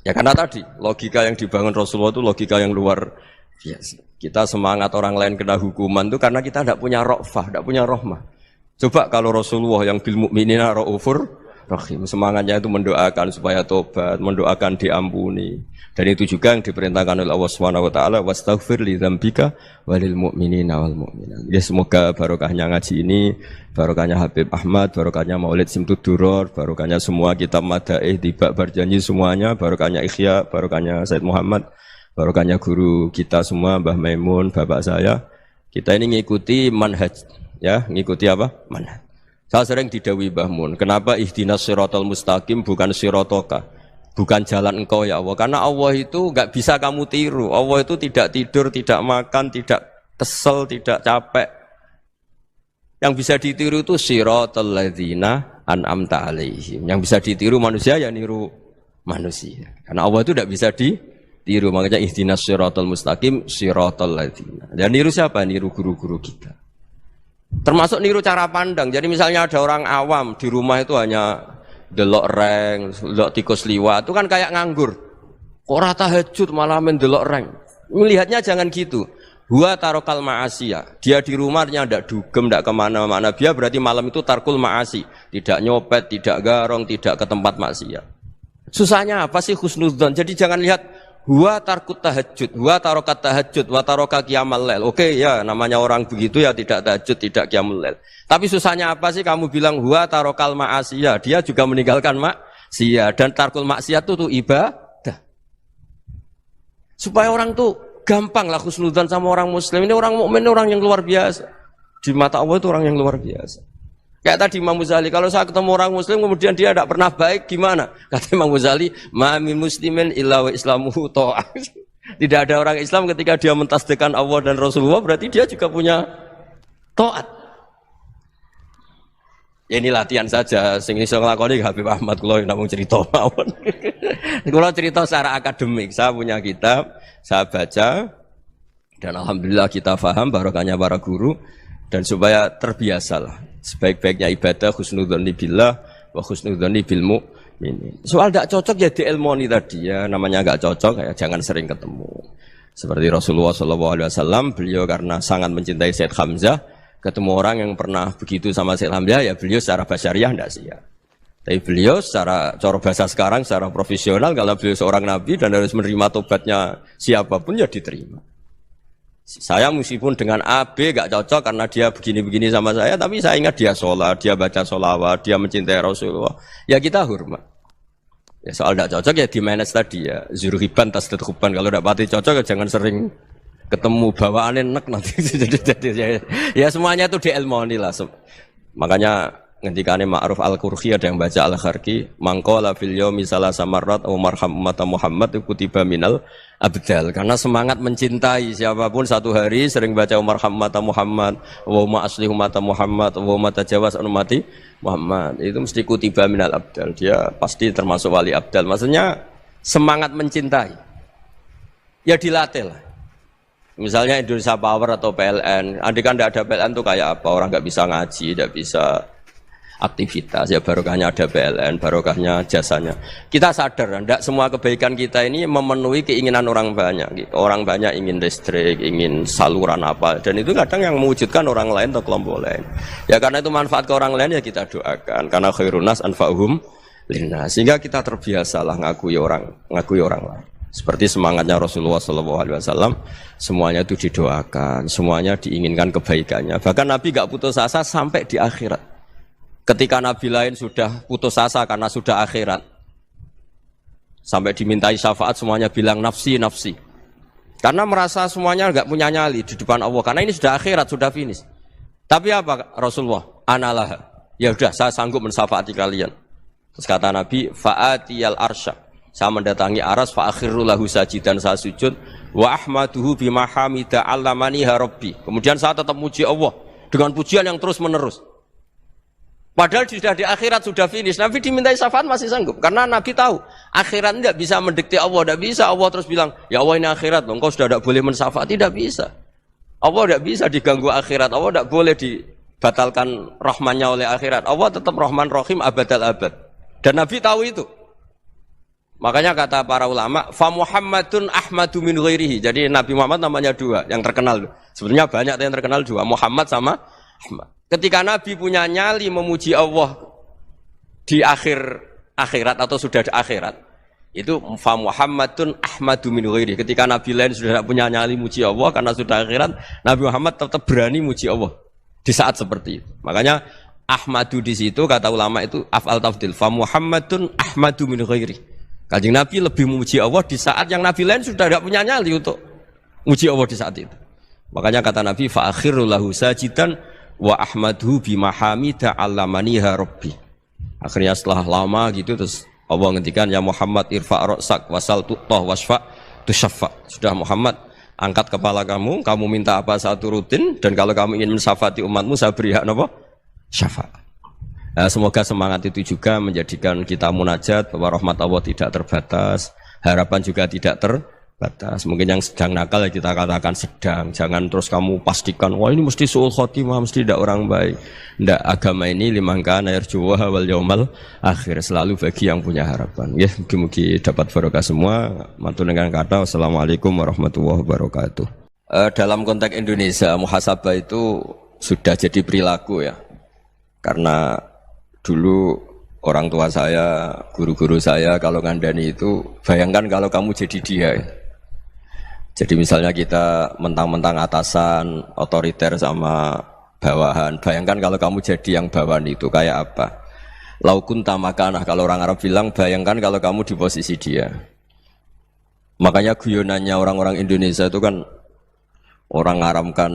Ya karena tadi logika yang dibangun Rasulullah itu logika yang luar biasa. Kita semangat orang lain kena hukuman itu karena kita tidak punya ra'fah, tidak punya rahmah. Coba kalau Rasulullah yang bil mukminina raufur rahim. Semangatnya itu mendoakan supaya tobat, mendoakan diampuni. Dan itu juga yang diperintahkan oleh Allah Subhanahu wa taala, wastaghfir li dzambika walil mu'minina wal mu'minat. Ya semoga barokahnya ngaji ini, barokahnya Habib Ahmad, barokahnya Maulid Simtud Duror, barokahnya semua kitab Madaih, Tiba Berjanji semuanya, barokahnya Ikhya, barokahnya Said Muhammad, barokahnya guru kita semua, Mbah Maimun, bapak saya. Kita ini ngikuti manhaj, ya, ngikuti apa? Manhaj. Saya sering didhawuhi Mbah Mun, kenapa ihdinas siratal mustaqim bukan siratoka? Bukan jalan engkau ya Allah, karena Allah itu enggak bisa kamu tiru. Allah itu tidak tidur, tidak makan, tidak kesel, tidak capek. Yang bisa ditiru itu siratal ladzina an'amta alaihim. Yang bisa ditiru manusia ya niru manusia. Karena Allah itu tidak bisa ditiru. Makanya ihdinas siratal mustaqim siratal ladzina. Dan niru siapa? Niru guru-guru kita. Termasuk niru cara pandang. Jadi misalnya ada orang awam di rumah itu hanya delok reng, delok tikus liwat, itu kan kayak nganggur. Ora tahajud malah main delok reng. Melihatnya jangan gitu. Huwa tarokal ma'asiyah. Dia di rumahnya ndak dugem, ndak kemana-mana. Dia berarti malam itu tarkul ma'asi. Tidak nyopet, tidak garong, tidak ke tempat maksiat. Susahnya apa sih husnudzon? Jadi jangan lihat huwa tarkut tahajud, huwa tarokat tahajud, wa taroka qiyamal lail. Oke ya, namanya orang begitu ya tidak tahajud, tidak qiyamul lail. Tapi susahnya apa sih kamu bilang huwa tarokal ma'asiyah, dia juga meninggalkan maksiat, dan tarkul maksiat itu ibadah. Supaya orang tuh gampang lah husnudzan sama orang muslim. Ini orang mukmin, orang yang luar biasa. Di mata Allah itu orang yang luar biasa. Kayak tadi Imam Ghazali, kalau saya ketemu orang muslim kemudian dia tidak pernah baik, gimana? Kata Imam Ghazali, ma min muslimin illa wa islamuhu ta'ah. Tidak ada orang Islam ketika dia mentasdihkan Allah dan Rasulullah, berarti dia juga punya taat. Ya ini latihan saja, sing iso nglakoni Habib Ahmad kula namung cerita mawon. Kula cerita secara akademik, saya punya kitab, saya baca dan alhamdulillah kita paham barokahnya para guru dan supaya terbiasalah. Sebaik-baiknya ibadah husnudzonni billah wa husnudzonni bil mu'minin. Soal tidak cocok ya diilmoni tadi ya, namanya enggak cocok ya jangan sering ketemu. Seperti Rasulullah SAW, beliau karena sangat mencintai Said Hamzah, ketemu orang yang pernah begitu sama Said Hamzah ya beliau secara basyariah tidak siap. Tapi beliau secara cara bahasa sekarang, secara profesional, kalau beliau seorang nabi dan harus menerima tobatnya siapapun ya diterima. Saya meskipun dengan A, B gak cocok karena dia begini-begini sama saya, tapi saya ingat dia sholat, dia baca sholawat, dia mencintai Rasulullah, ya kita hormat. Ya soal gak cocok ya di manage tadi ya, zuruhiban tasdidhuban, kalau gak pati cocok ya jangan sering ketemu, bawaannya enak nanti. Ya semuanya itu diilmoni lah. Makanya ngendikane Ma'ruf Al-Qurhi ada yang baca Al-Kharqi, mangqala fil yaumi salasa marrat wa marham ummata Muhammad kutiba minal abdal. Karena semangat mencintai siapapun satu hari sering baca marham ummata Muhammad wa ma asli ummata Muhammad wa ma tajawaz an ummati Muhammad, itu mesti kutiba minal abdal. Dia pasti termasuk wali abdal. Maksudnya semangat mencintai ya dilatih lah. Misalnya Indonesia Power atau PLN, andai kan tidak ada PLN itu kayak apa? Orang nggak bisa ngaji, tidak bisa aktivitas, ya barokahnya ada PLN, barokahnya jasanya. Kita sadar, tidak semua kebaikan kita ini memenuhi keinginan orang banyak. Orang banyak ingin listrik, ingin saluran apa, dan itu kadang yang mewujudkan orang lain atau kelompok lain. Ya karena itu manfaat ke orang lain ya kita doakan. Karena khairun nas anfa'uhum linnas. Sehingga kita terbiasalah ngakui orang lain. Seperti semangatnya Rasulullah SAW, semuanya itu didoakan, semuanya diinginkan kebaikannya. Bahkan Nabi gak putus asa sampai di akhirat. Ketika Nabi lain sudah putus asa karena sudah akhirat, sampai dimintai syafaat semuanya bilang nafsi, nafsi. Karena merasa semuanya enggak punya nyali di depan Allah. Karena ini sudah akhirat, sudah finish. Tapi apa Rasulullah? Analah. Ya sudah, saya sanggup mensyafaati kalian. Terus kata Nabi, fa'atiyal arsya. Saya mendatangi aras, fa'akhiru lahu sajidan, saya sujud. Wa ahmaduhu bima hamida allamaniha rabbi. Kemudian saya tetap muji Allah dengan pujian yang terus menerus. Padahal sudah di akhirat, sudah finish. Nabi dimintai syafaat masih sanggup. Karena Nabi tahu, akhirat tidak bisa mendikte Allah. Tidak bisa Allah terus bilang, ya Allah ini akhirat, engkau sudah tidak boleh mensyafaat. Tidak bisa. Allah tidak bisa diganggu akhirat. Allah tidak boleh dibatalkan rahmannya oleh akhirat. Allah tetap rahman rahim abadal abad. Dan Nabi tahu itu. Makanya kata para ulama, fa Muhammadun ahmadu min ghairihi. Jadi Nabi Muhammad namanya dua, yang terkenal. Sebenarnya banyak yang terkenal dua, Muhammad sama Ahmad. Ketika Nabi punya nyali memuji Allah di akhir akhirat atau sudah di akhirat itu fa Muhammadun ahmadu min ghairi. Ketika nabi lain sudah tidak punya nyali muji Allah karena sudah akhirat, Nabi Muhammad tetap berani muji Allah di saat seperti itu. Makanya ahmadu di situ kata ulama itu af'al tafdil. Fa Muhammadun ahmadu min ghairi. Kanjeng Nabi lebih memuji Allah di saat yang nabi lain sudah tidak punya nyali untuk muji Allah di saat itu. Makanya kata Nabi fa akhiru lahu sajidan wa ahmadhu bi mahamida 'allamaniha rabbi. Akhirnya setelah lama gitu terus Allah ngendikan ya Muhammad irfa' ra'sak wasal tu'tah wasfa' tusyaffa. Sudah Muhammad, angkat kepala kamu minta apa saya turutin, dan kalau kamu ingin mensyafaati umatmu saya beri hak napa? Syafaat. Nah, semoga semangat itu juga menjadikan kita munajat bahwa rahmat Allah tidak terbatas, harapan juga tidak terbatas. Mungkin yang sedang nakal ya kita katakan sedang, jangan terus kamu pastikan wah ini mesti suul khotimah, mesti tidak orang baik. Tidak, agama ini liman kana yarjuwa wal yaumal akhir, selalu bagi yang punya harapan. Ya, mugi-mugi dapat barokah semua. Mantul dengan kata wassalamualaikum warahmatullahi wabarakatuh. Dalam konteks Indonesia, muhasabah itu sudah jadi perilaku ya. Karena dulu orang tua saya, guru-guru saya kalau ngandani itu, bayangkan kalau kamu jadi dia. Jadi misalnya kita mentang-mentang atasan, otoriter sama bawahan. Bayangkan kalau kamu jadi yang bawahan itu kayak apa? Laukun tamakanah, kalau orang Arab bilang, bayangkan kalau kamu di posisi dia. Makanya guyonannya orang-orang Indonesia itu kan orang ngaramkan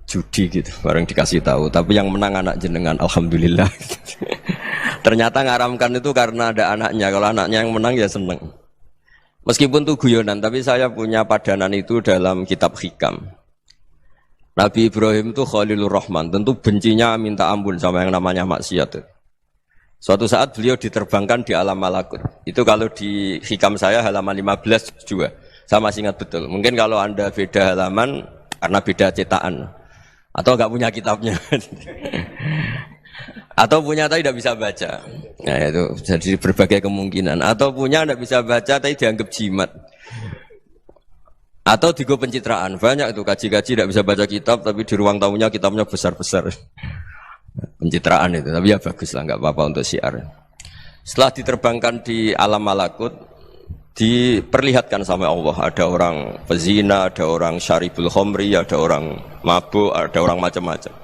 judi gitu, bareng dikasih tahu. Tapi yang menang anak jenengan, alhamdulillah. Ternyata ngaramkan itu karena ada anaknya. Kalau anaknya yang menang ya seneng. Meskipun itu guyonan, tapi saya punya padanan itu dalam kitab Hikam. Nabi Ibrahim itu Khalilur Rahman, tentu bencinya minta ampun sama yang namanya maksiat. Suatu saat beliau diterbangkan di alam malakut. Itu kalau di Hikam saya halaman 15 juga. Saya masih ingat betul. Mungkin kalau Anda beda halaman karena beda cetakan. Atau enggak punya kitabnya. Atau punya tapi tidak bisa baca. Nah itu jadi berbagai kemungkinan. Atau punya tidak bisa baca tapi dianggap jimat. Atau digo pencitraan. Banyak itu kaji-kaji tidak bisa baca kitab tapi di ruang tamunya kitabnya besar-besar. Pencitraan itu. Tapi ya bagus lah, enggak apa-apa untuk syiar. Setelah diterbangkan di alam malakut, diperlihatkan sama Allah, ada orang pezina, ada orang syaribul khomri, ada orang mabuk, ada orang macam-macam.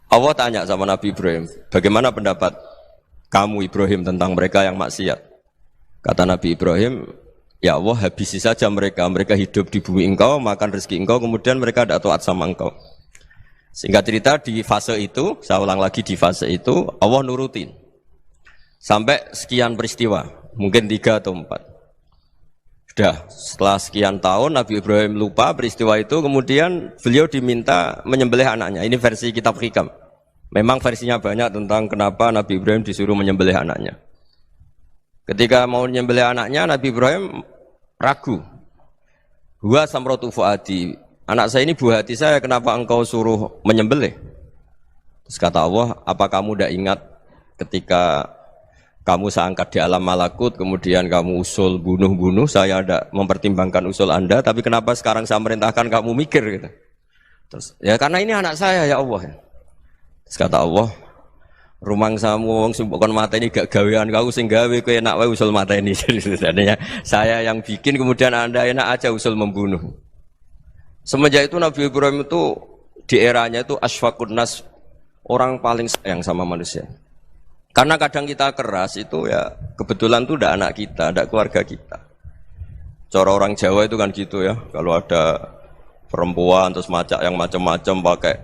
Allah tanya sama Nabi Ibrahim, bagaimana pendapat kamu Ibrahim tentang mereka yang maksiat? Kata Nabi Ibrahim, ya Allah habisi saja mereka, mereka hidup di bumi engkau, makan rezeki engkau, kemudian mereka tidak taat sama engkau. Singkat cerita di fase itu, saya ulang lagi di fase itu, Allah nurutin. Sampai sekian peristiwa, mungkin 3 atau 4. Sudah, setelah sekian tahun Nabi Ibrahim lupa peristiwa itu, kemudian beliau diminta menyembelih anaknya. Ini versi kitab Hikam. Memang versinya banyak tentang kenapa Nabi Ibrahim disuruh menyembelih anaknya. Ketika mau menyembelih anaknya, Nabi Ibrahim ragu. Huwa samratu fuadi. Anak saya ini buah hati saya, kenapa engkau suruh menyembelih? Terus kata Allah, apa kamu tidak ingat ketika kamu saya angkat di alam malakut, kemudian kamu usul bunuh-bunuh, saya tidak mempertimbangkan usul Anda, tapi kenapa sekarang saya merintahkan kamu mikir gitu. Terus, ya karena ini anak saya ya Allah. Terus kata Allah, rumang samu wong sumpukon mata ini gak gawean kau sing gawe kowe enak wae usul mata ini. Jadi sebenarnya saya yang bikin, kemudian Anda enak aja usul membunuh. Semenjak itu Nabi Ibrahim itu di eranya itu asfaqun nas, orang paling sayang sama manusia. Karena kadang kita keras itu ya kebetulan itu tidak anak kita, tidak keluarga kita. Cara orang Jawa itu kan gitu ya. Kalau ada perempuan terus macak yang macam-macam pakai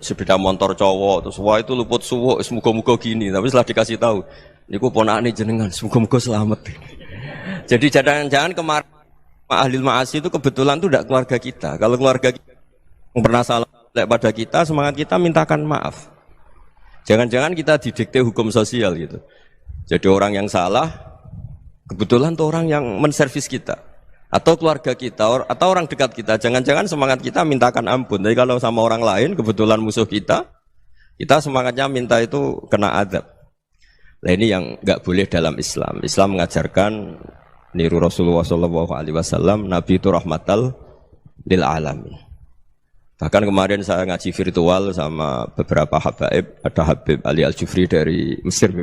sepeda motor cowok terus wah itu luput suwuk, semoga-moga gini. Tapi setelah dikasih tahu, niku ponakane jenengan, semoga-moga selamat. Jadi jangan-jangan kemarin ahli ma'asi itu kebetulan itu tidak keluarga kita. Kalau keluarga kita yang pernah salah pada kita, semangat kita mintakan maaf. Jangan-jangan kita didikte hukum sosial gitu. Jadi orang yang salah, kebetulan tuh orang yang menservis kita. Atau keluarga kita, atau orang dekat kita. Jangan-jangan semangat kita mintakan ampun. Tapi kalau sama orang lain, kebetulan musuh kita semangatnya minta itu kena adab. Nah ini yang enggak boleh dalam Islam. Islam mengajarkan, niru Rasulullah SAW, Nabi itu rahmatal lil alamin. Bahkan kemarin saya ngaji virtual sama beberapa habaib, ada Habib Ali Al-Jufri dari Mesir,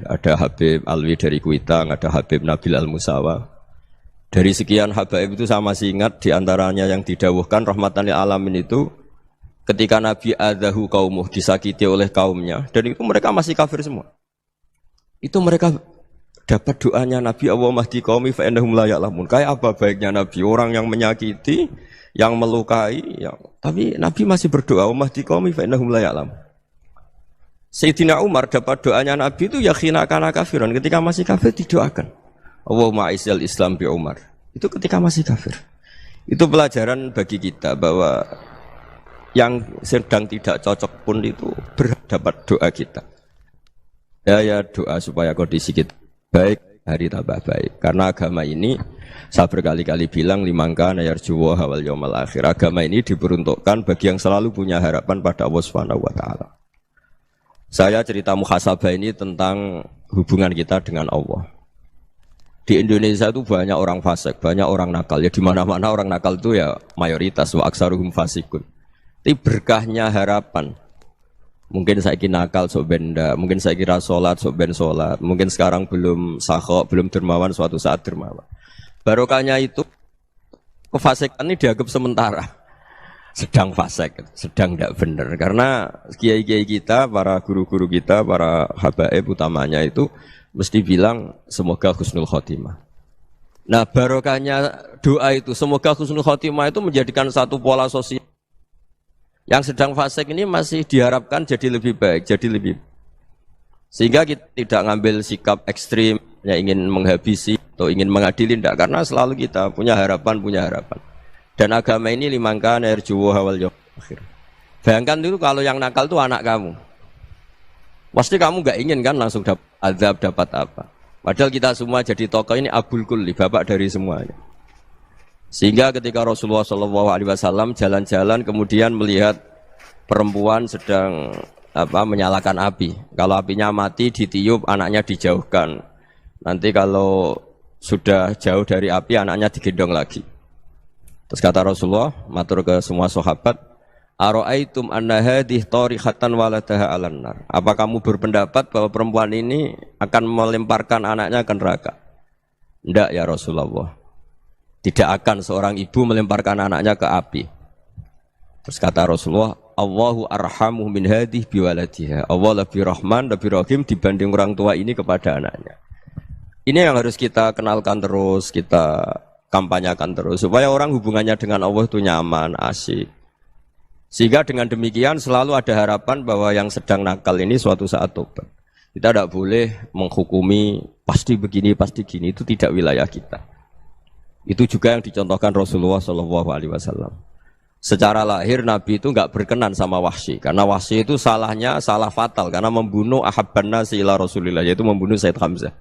Ada Habib Alwi dari Kuitang, ada Habib Nabil Al-Musawa. Dari sekian habaib itu saya masih ingat diantaranya yang didawuhkan rahmatan lil alamin itu ketika Nabi adahu kaumuh, disakiti oleh kaumnya, dan itu mereka masih kafir semua. Itu mereka dapat doanya Nabi Allahumma hdi qaumi fa innahum la ya'lamun. Kayak apa baiknya Nabi, orang yang menyakiti, yang melukai, tapi Nabi masih berdoa Allahumma hdi qaumi fa innahum la ya'lamun. Sayyidina Umar dapat doanya Nabi itu yakhina kana kafiran, ketika masih kafir didoakan Allahumma aizzal Islam bi Umar. Itu ketika masih kafir. Itu pelajaran bagi kita bahwa yang sedang tidak cocok pun itu berdapat doa kita. Ya doa supaya kondisi kita baik, hari tambah baik. Karena agama ini saya berkali-kali bilang limangka nayarjuwa wal yaumal akhir. Agama ini diperuntukkan bagi yang selalu punya harapan pada Allah Subhanahu wa taala. Saya cerita muhasabah ini tentang hubungan kita dengan Allah. Di Indonesia itu banyak orang fasik, banyak orang nakal. Ya di mana-mana orang nakal itu ya mayoritas wa aksaruhum fasikun. Tapi berkahnya harapan. Mungkin saya kira nakal sok benda, mungkin saya kira sholat sok ben sholat, mungkin sekarang belum sakhok, belum dermawan, suatu saat dermawan. Barokahnya itu kefasikan ini dianggap sementara. Sedang fasik, sedang tidak benar. Karena kiai-kiai kita, para guru-guru kita, para habaib utamanya itu mesti bilang semoga husnul khotimah. Nah barokahnya doa itu semoga husnul khotimah itu menjadikan satu pola sosial. Yang sedang fasik ini masih diharapkan jadi lebih baik, jadi lebih. Sehingga kita tidak ngambil sikap ekstrim, yang ingin menghabisi atau ingin mengadili, tidak. Karena selalu kita punya harapan, Dan agama ini limangka nerjuwa wal yaumal akhir. Bayangkan itu kalau yang nakal itu anak kamu. Pasti kamu nggak ingin kan langsung dapat azab, dapat apa. Padahal kita semua jadi tokoh ini abul kulli, bapak dari semuanya. Sehingga ketika Rasulullah SAW jalan-jalan kemudian melihat perempuan sedang menyalakan api. Kalau apinya mati ditiup, anaknya dijauhkan. Nanti kalau sudah jauh dari api, anaknya digendong lagi. Terus kata Rasulullah, matur ke semua sahabat, Aro'aitum anna hadih tarihatan waladaha alan nar. Apa kamu berpendapat bahwa perempuan ini akan melemparkan anaknya ke neraka? Tidak ya Rasulullah. Tidak akan seorang ibu melemparkan anaknya ke api. Terus kata Rasulullah, Allahu arhamu min hadih biwaladiha. Allah lebih rahman, lebih rahim dibanding orang tua ini kepada anaknya. Ini yang harus kita kenalkan terus, kita kampanyakan terus supaya orang hubungannya dengan Allah itu nyaman, asik. Sehingga dengan demikian selalu ada harapan bahwa yang sedang nakal ini suatu saat tobat. Kita tidak boleh menghukumi pasti begini, pasti gini, itu tidak wilayah kita. Itu juga yang dicontohkan Rasulullah SAW. Secara lahir Nabi itu nggak berkenan sama Wahsy, karena Wahsy itu salahnya salah fatal karena membunuh ahabban nasi ila Rasulillah, yaitu membunuh Sayyid Hamzah.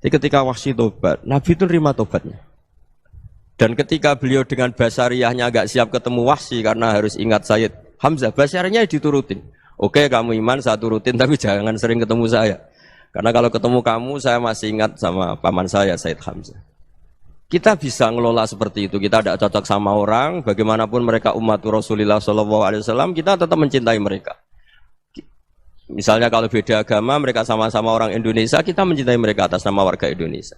Jadi ketika Wahsy tobat, Nabi itu nerima tobatnya. Dan ketika beliau dengan basariyahnya agak siap ketemu Wahsy karena harus ingat Sayyid Hamzah, basariyahnya diturutin. Oke, kamu iman, saya turutin, tapi jangan sering ketemu saya. Karena kalau ketemu kamu, saya masih ingat sama paman saya, Sayyid Hamzah. Kita bisa ngelola seperti itu. Kita tidak cocok sama orang, bagaimanapun mereka umat Rasulullah SAW, kita tetap mencintai mereka. Misalnya kalau beda agama, mereka sama-sama orang Indonesia, kita mencintai mereka atas nama warga Indonesia.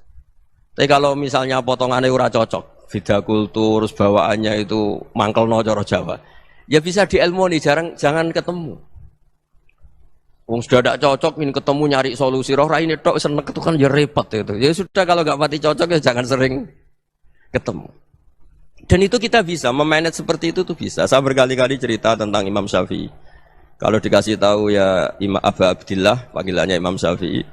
Tapi kalau misalnya potongannya ora cocok, beda kultur, bawaannya itu mangkel no coro Jawa, ya bisa diilmoni, jangan ketemu. Wong sudah tidak cocok, ingin ketemu nyari solusi. Roh ini tok seneng itu kan ya repot itu. Ya sudah kalau nggak pati cocok ya jangan sering ketemu. Dan itu kita bisa memanage seperti itu tuh bisa. Saya berkali-kali cerita tentang Imam Syafi'i. Kalau dikasih tahu ya Imam Aba Abdillah, panggilannya Imam Syafi'i,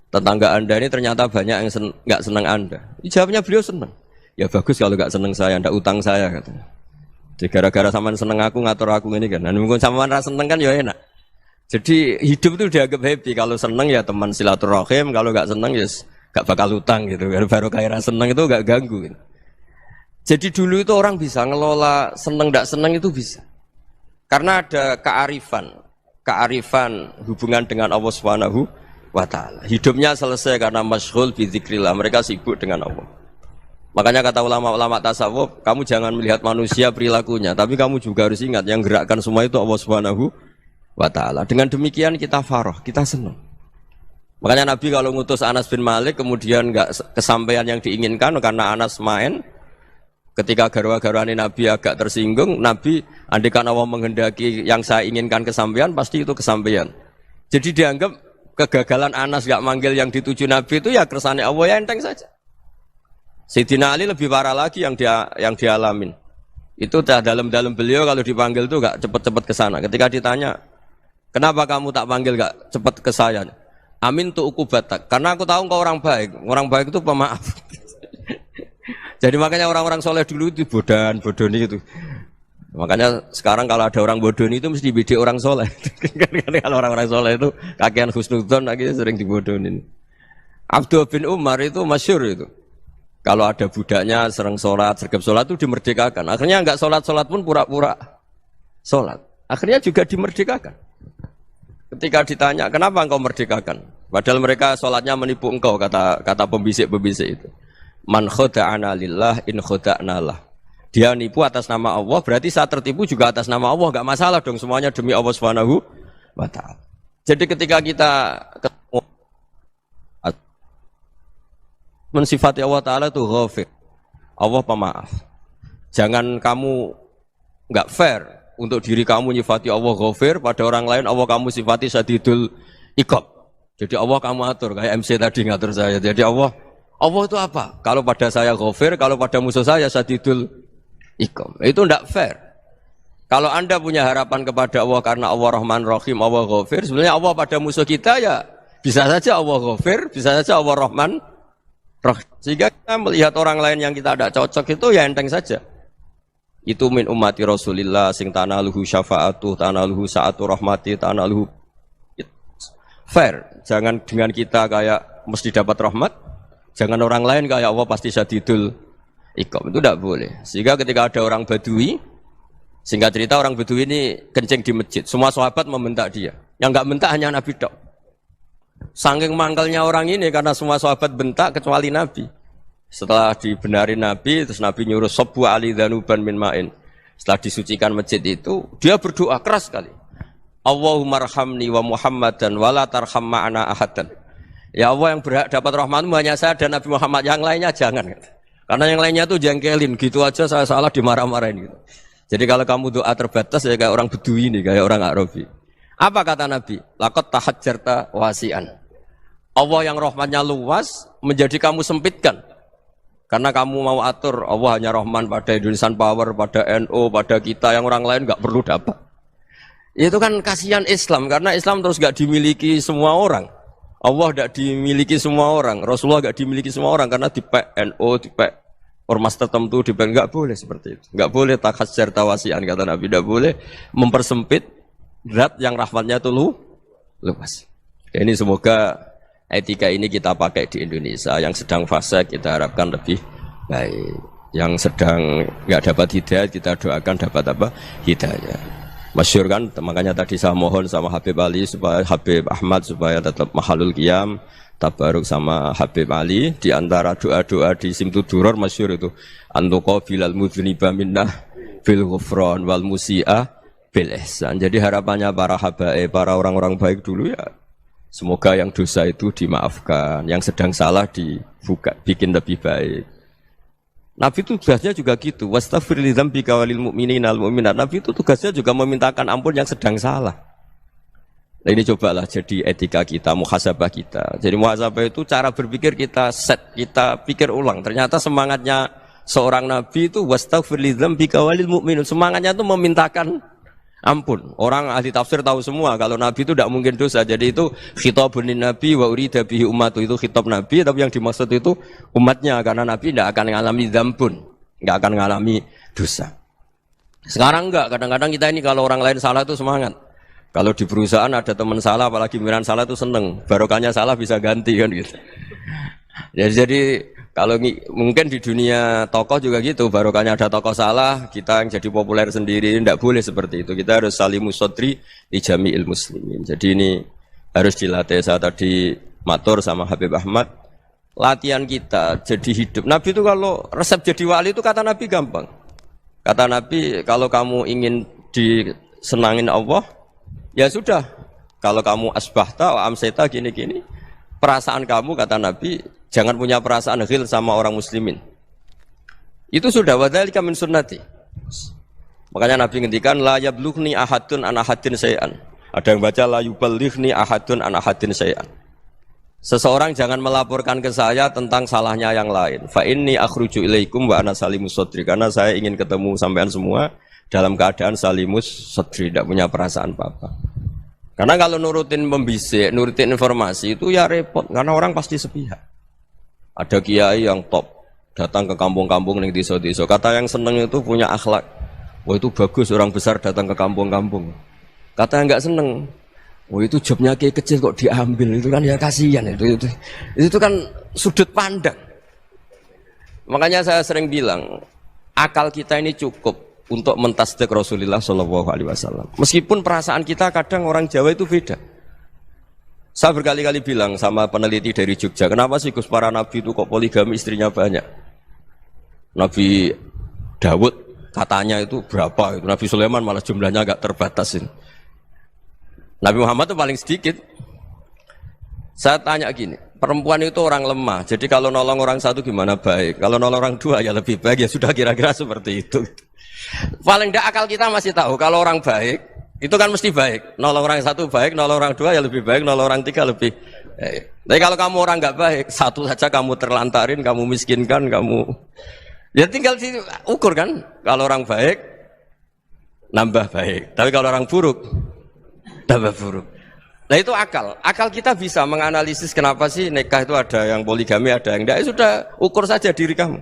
tetangga anda ini ternyata banyak yang nggak senang anda. Jawabnya beliau senang. Ya bagus kalau nggak senang saya, ndak utang saya katanya. Jadi gara-gara sampean seneng aku ngatur aku ini kan. Dan mungkin sampean ra seneng kan ya enak. Jadi hidup itu dianggap happy. Kalau seneng ya teman silaturahim, kalau nggak seneng ya nggak bakal utang gitu. Baru kayak seneng itu nggak ganggu. Gitu. Jadi dulu itu orang bisa ngelola seneng ndak seneng itu bisa. Karena ada kearifan hubungan dengan Allah Subhanahu wa taala. Hidupnya selesai karena masyghul bi dzikrillah. Mereka sibuk dengan Allah. Makanya kata ulama-ulama tasawuf, kamu jangan melihat manusia perilakunya, tapi kamu juga harus ingat yang gerakkan semua itu Allah Subhanahu wa taala. Dengan demikian kita farah, kita senang. Makanya Nabi kalau ngutus Anas bin Malik kemudian nggak kesampaian yang diinginkan karena Anas main, ketika garwa-garwane Nabi agak tersinggung, Nabi andikan Allah menghendaki yang saya inginkan kesampaian, pasti itu kesampaian. Jadi dianggap kegagalan Anas gak manggil yang dituju Nabi itu ya kersane Allah, ya enteng saja. Sayyidina Ali lebih parah lagi yang dialamin. Itu dalam beliau kalau dipanggil itu gak cepet-cepet ke sana. Ketika ditanya, kenapa kamu tak panggil gak cepet ke saya? Amin tu ukubatak. Karena aku tahu engkau orang baik. Orang baik itu pemaaf. Jadi makanya orang-orang soleh dulu itu bodoni itu. Makanya sekarang kalau ada orang bodoni itu mesti bidik orang soleh. Kalau orang-orang soleh itu kakean husnudzon akhirnya sering dibodonin. Abdul bin Umar itu masyhur itu. Kalau ada budaknya sering sholat, sergap sholat itu dimerdekakan. Akhirnya enggak sholat pun pura-pura sholat. Akhirnya juga dimerdekakan. Ketika ditanya kenapa engkau merdekakan? Padahal mereka sholatnya menipu engkau, kata pembisik-pembisik itu. Man khoda'ana lillah in khoda'na lah. Dia nipu atas nama Allah, berarti saat tertipu juga atas nama Allah, enggak masalah dong, semuanya demi Allah Subhanahu wa ta'ala. Jadi ketika kita ketemu mensifati Allah Ta'ala itu ghafir, Allah pemaaf. Jangan kamu enggak fair untuk diri kamu nyifati Allah ghafir, pada orang lain Allah kamu sifati syadidul iqab. Jadi Allah kamu atur, kayak MC tadi ngatur saya. Jadi Allah itu apa? Kalau pada saya ghafir, kalau pada musuh saya syadidul iqam. Itu tidak fair. Kalau Anda punya harapan kepada Allah karena Allah Rahman Rahim, Allah ghafir, sebenarnya Allah pada musuh kita ya bisa saja Allah ghafir, bisa saja Allah Rahman Rahim. Sehingga kita melihat orang lain yang kita tidak cocok itu ya enteng saja. Itu min ummati Rasulillah sing tanaluhu syafa'atuh, tanaluhu sa'atu rahmati, tanaluhu fair. Jangan dengan kita kayak mesti dapat rahmat. Jangan orang lain kayak Allah pasti syadidul iqam, itu tidak boleh. Sehingga ketika ada orang Badui, singkat cerita orang Badui ini kencing di masjid, semua sahabat membentak dia. Yang enggak bentak hanya Nabi tok. Saking mangkalnya orang ini karena semua sahabat bentak kecuali Nabi. Setelah dibenarin Nabi, terus Nabi nyuruh sabbu ali dhanuban min ma'in. Setelah disucikan masjid itu, dia berdoa keras sekali. Allahumma arhamni wa Muhammadan wa la tarham ma'ana ahadan. Ya Allah, yang berhak dapat rahmatmu hanya saya dan Nabi Muhammad, yang lainnya jangan. Karena yang lainnya tuh jengkelin, gitu aja saya salah dimarah-marahin gitu. Jadi kalau kamu doa terbatas ya kayak orang Bedui ini, kayak orang Arabi. Apa kata Nabi? Laqad tahajjarta wasi'an. Allah yang rahmatnya luas menjadi kamu sempitkan. Karena kamu mau atur Allah hanya Rahman pada Indonesian Power, pada NU, pada kita, yang orang lain nggak perlu dapat. Itu kan kasihan Islam, karena Islam terus nggak dimiliki semua orang. Allah tidak dimiliki semua orang, Rasulullah tidak dimiliki semua orang karena dipek NU, dipek ormas tertentu, dipek nggak boleh seperti itu, nggak boleh takhasyar tawasian kata Nabi, tidak boleh mempersempit zat yang rahmatnya itu luas. Ini semoga etika ini kita pakai di Indonesia. Yang sedang fase kita harapkan lebih baik, yang sedang nggak dapat hidayah kita doakan dapat apa? Hidayah. Masyhur kan, makanya tadi saya mohon sama Habib Ali supaya Habib Ahmad supaya tetap mahalul qiyam, tabaruk sama Habib Ali. Di antara doa-doa di Simtuduror masyhur itu antuqa bilal mudhniba minnah bil ghufran wal musi'ah bil ihsan. Jadi harapannya para habaib, para orang-orang baik dulu ya semoga yang dosa itu dimaafkan, yang sedang salah dibuka, bikin lebih baik. Nabi itu tugasnya juga gitu. Wastaghfir li dzambika walil mu'minina wal mu'minat. Nabi itu tugasnya juga memintakan ampun yang sedang salah. Nah ini cobalah jadi etika kita, muhasabah kita. Jadi muhasabah itu cara berpikir kita set, kita pikir ulang. Ternyata semangatnya seorang nabi itu wastaghfir li dzambika walil mu'minun. Semangatnya itu memintakan ampun. Orang ahli tafsir tahu semua kalau Nabi itu tidak mungkin dosa. Jadi itu khitabun Nabi wa urida bihi ummatu, itu khitab Nabi, tapi yang dimaksud itu umatnya, karena Nabi tidak akan mengalami dzambun, tidak akan mengalami dosa. Sekarang enggak, kadang-kadang kita ini kalau orang lain salah itu semangat. Kalau di perusahaan ada teman salah, apalagi miran salah itu seneng. Barokahnya salah bisa ganti kan gitu. Jadi kalau mungkin di dunia tokoh juga gitu, barokahnya ada tokoh salah, kita yang jadi populer sendiri, tidak boleh seperti itu. Kita harus salimus sodri di jami'il muslimin. Jadi ini harus dilatih. Saya tadi matur sama Habib Ahmad, latihan kita jadi hidup. Nabi itu kalau resep jadi wali itu kata Nabi gampang. Kata Nabi, kalau kamu ingin disenangin Allah, ya sudah. Kalau kamu asbahta wa amseta gini-gini, perasaan kamu, kata Nabi, jangan punya perasaan ghil sama orang muslimin. Itu sudah wadzalika min sunnati. Makanya Nabi ngendikan la yablughni ahadun an ahadin syai'an. Ada yang baca la yuballighni ahadun an ahadin syai'an. Seseorang jangan melaporkan ke saya tentang salahnya yang lain. Fa inni akhruju ilaikum wa ana salimus sadri. Karena saya ingin ketemu sampean semua dalam keadaan salimus sadri, tidak punya perasaan apa-apa. Karena kalau nurutin membisik, nurutin informasi itu ya repot, karena orang pasti sepihak. Ada kiai yang top, datang ke kampung-kampung ning desa-desa. Kata yang seneng itu punya akhlak. Wah itu bagus orang besar datang ke kampung-kampung. Kata yang enggak seneng, wah itu jobnya kiai kecil kok diambil, itu kan ya kasihan itu kan sudut pandang. Makanya saya sering bilang, akal kita ini cukup untuk mentasdik Rasulullah Shallallahu Alaihi Wasallam. Meskipun perasaan kita kadang orang Jawa itu beda. Saya berkali-kali bilang sama peneliti dari Jogja, kenapa sih Gus para nabi itu kok poligami istrinya banyak? Nabi Dawud katanya itu berapa? Itu Nabi Sulaiman malah jumlahnya agak terbatas ini. Nabi Muhammad itu paling sedikit. Saya tanya gini, perempuan itu orang lemah, jadi kalau nolong orang satu gimana baik, kalau nolong orang dua ya lebih baik, ya sudah kira-kira seperti itu. Paling tidak akal kita masih tahu kalau orang baik itu kan mesti baik, nolong orang satu baik, nolong orang dua ya lebih baik, nolong orang tiga lebih baik. Tapi kalau kamu orang nggak baik, satu saja kamu terlantarin, kamu miskinkan, kamu ya tinggal diukur kan, kalau orang baik nambah baik, tapi kalau orang buruk tambah buruk. Nah itu akal kita bisa menganalisis kenapa sih nikah itu ada yang poligami, ada yang enggak. Ya sudah, ukur saja diri kamu.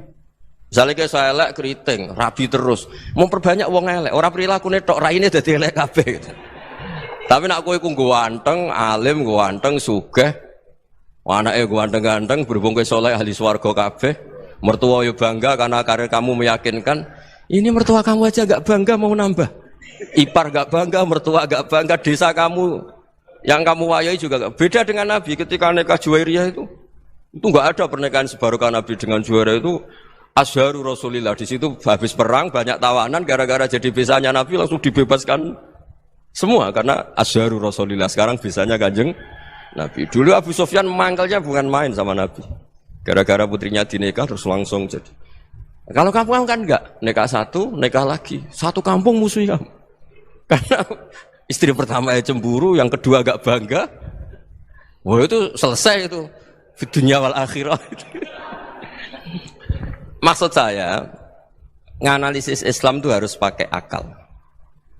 Misalnya kayak saya elek keriting, rabi terus, mau perbanyak uang elek, orang perilaku netok raine dadi elek kabeh gitu. Tapi nak kowe iku ganteng, alim, ganteng, sugih, anake ganteng-ganteng, berhubung kowe saleh ahli swarga kabeh, mertua yo bangga karena karir kamu meyakinkan. Ini mertua kamu aja enggak bangga mau nambah. Ipar enggak bangga, mertua enggak bangga, desa kamu yang kamu wayai juga gak. Beda dengan Nabi ketika nikah Juwairiyah itu nggak ada pernikahan sebarokah Nabi dengan Juwairiyah itu Azharu Rasulillah. Di situ habis perang banyak tawanan, gara-gara jadi besanya Nabi langsung dibebaskan semua karena Azharu Rasulillah. Sekarang besanya Kanjeng Nabi. Dulu Abu Sufyan mangkalnya bukan main sama Nabi, gara-gara putrinya dinikah terus langsung jadi. Kalau kamu kan enggak, nikah satu, nikah lagi, satu kampung musuh kamu. Karena istri pertama ya cemburu, yang kedua agak bangga. Wah itu selesai itu. Di dunia wal akhirah. Maksud saya, nganalisis Islam itu harus pakai akal.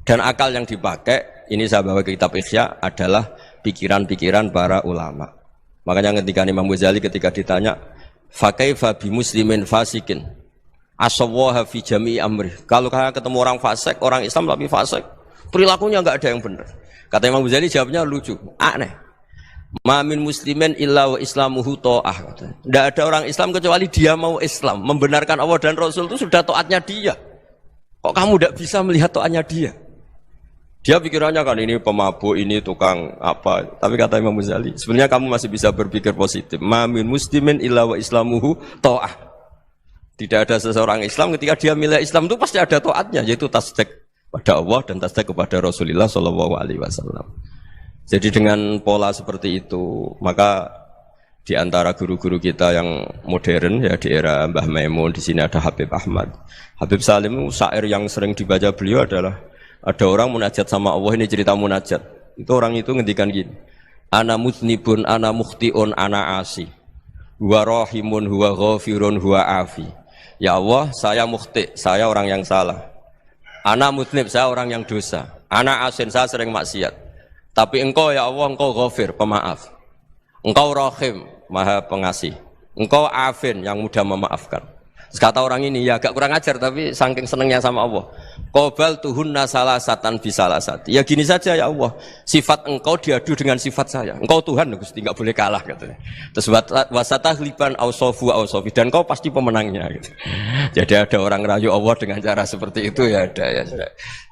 Dan akal yang dipakai, ini saya bawa ke kitab Ihya, adalah pikiran-pikiran para ulama. Makanya ketika Imam Ghazali ketika ditanya, fakaifa bi muslimin fasikin asawwaha fi jami'i amri. Kalau kalian ketemu orang fasik, orang Islam tapi fasik, perilakunya enggak ada yang benar. Kata Imam Ghazali jawabnya lucu, aneh. Ma min muslimin illa wa islamuhu ta'ah. Tidak ada orang Islam kecuali dia mau Islam, membenarkan Allah dan Rasul itu sudah taatnya dia. Kok kamu tidak bisa melihat taatnya dia? Dia pikirannya kan ini pemabuk, ini tukang apa. Tapi kata Imam Ghazali, sebenarnya kamu masih bisa berpikir positif. Ma min muslimin illa wa islamuhu ta'ah. Tidak ada seseorang Islam ketika dia milih Islam itu pasti ada taatnya, yaitu tasdik pada Allah dan tasdik kepada Rasulullah Shallallahu Alaihi Wasallam. Jadi dengan pola seperti itu, maka di antara guru-guru kita yang modern ya di era Mbah Maimun, di sini ada Habib Ahmad, Habib Salim, syair yang sering dibaca beliau adalah ada orang munajat sama Allah, ini cerita munajat. Itu orang itu ngendikan gini, ana muznibun, ana mukhtiun, ana asi, huwa rahimun, huwa ghafirun, huwa afi. Ya Allah, saya mukhti, saya orang yang salah. Ana muznib, saya orang yang dosa. Ana asin, saya sering maksiat. Tapi engkau ya Allah, engkau ghafir, pemaaf. Engkau rahim, maha pengasih. Engkau afin, yang mudah memaafkan. Kata orang ini, ya agak kurang ajar, tapi saking senengnya sama Allah. Qobal tuhunna salasatan bisalasat. Ya gini saja ya Allah, sifat engkau diadu dengan sifat saya. Engkau Tuhan, Gusti, enggak boleh kalah katanya. Terus wasatahliban ausofu ausofi, dan engkau pasti pemenangnya gitu. Jadi ada orang rayu Allah dengan cara seperti itu ya ada ya.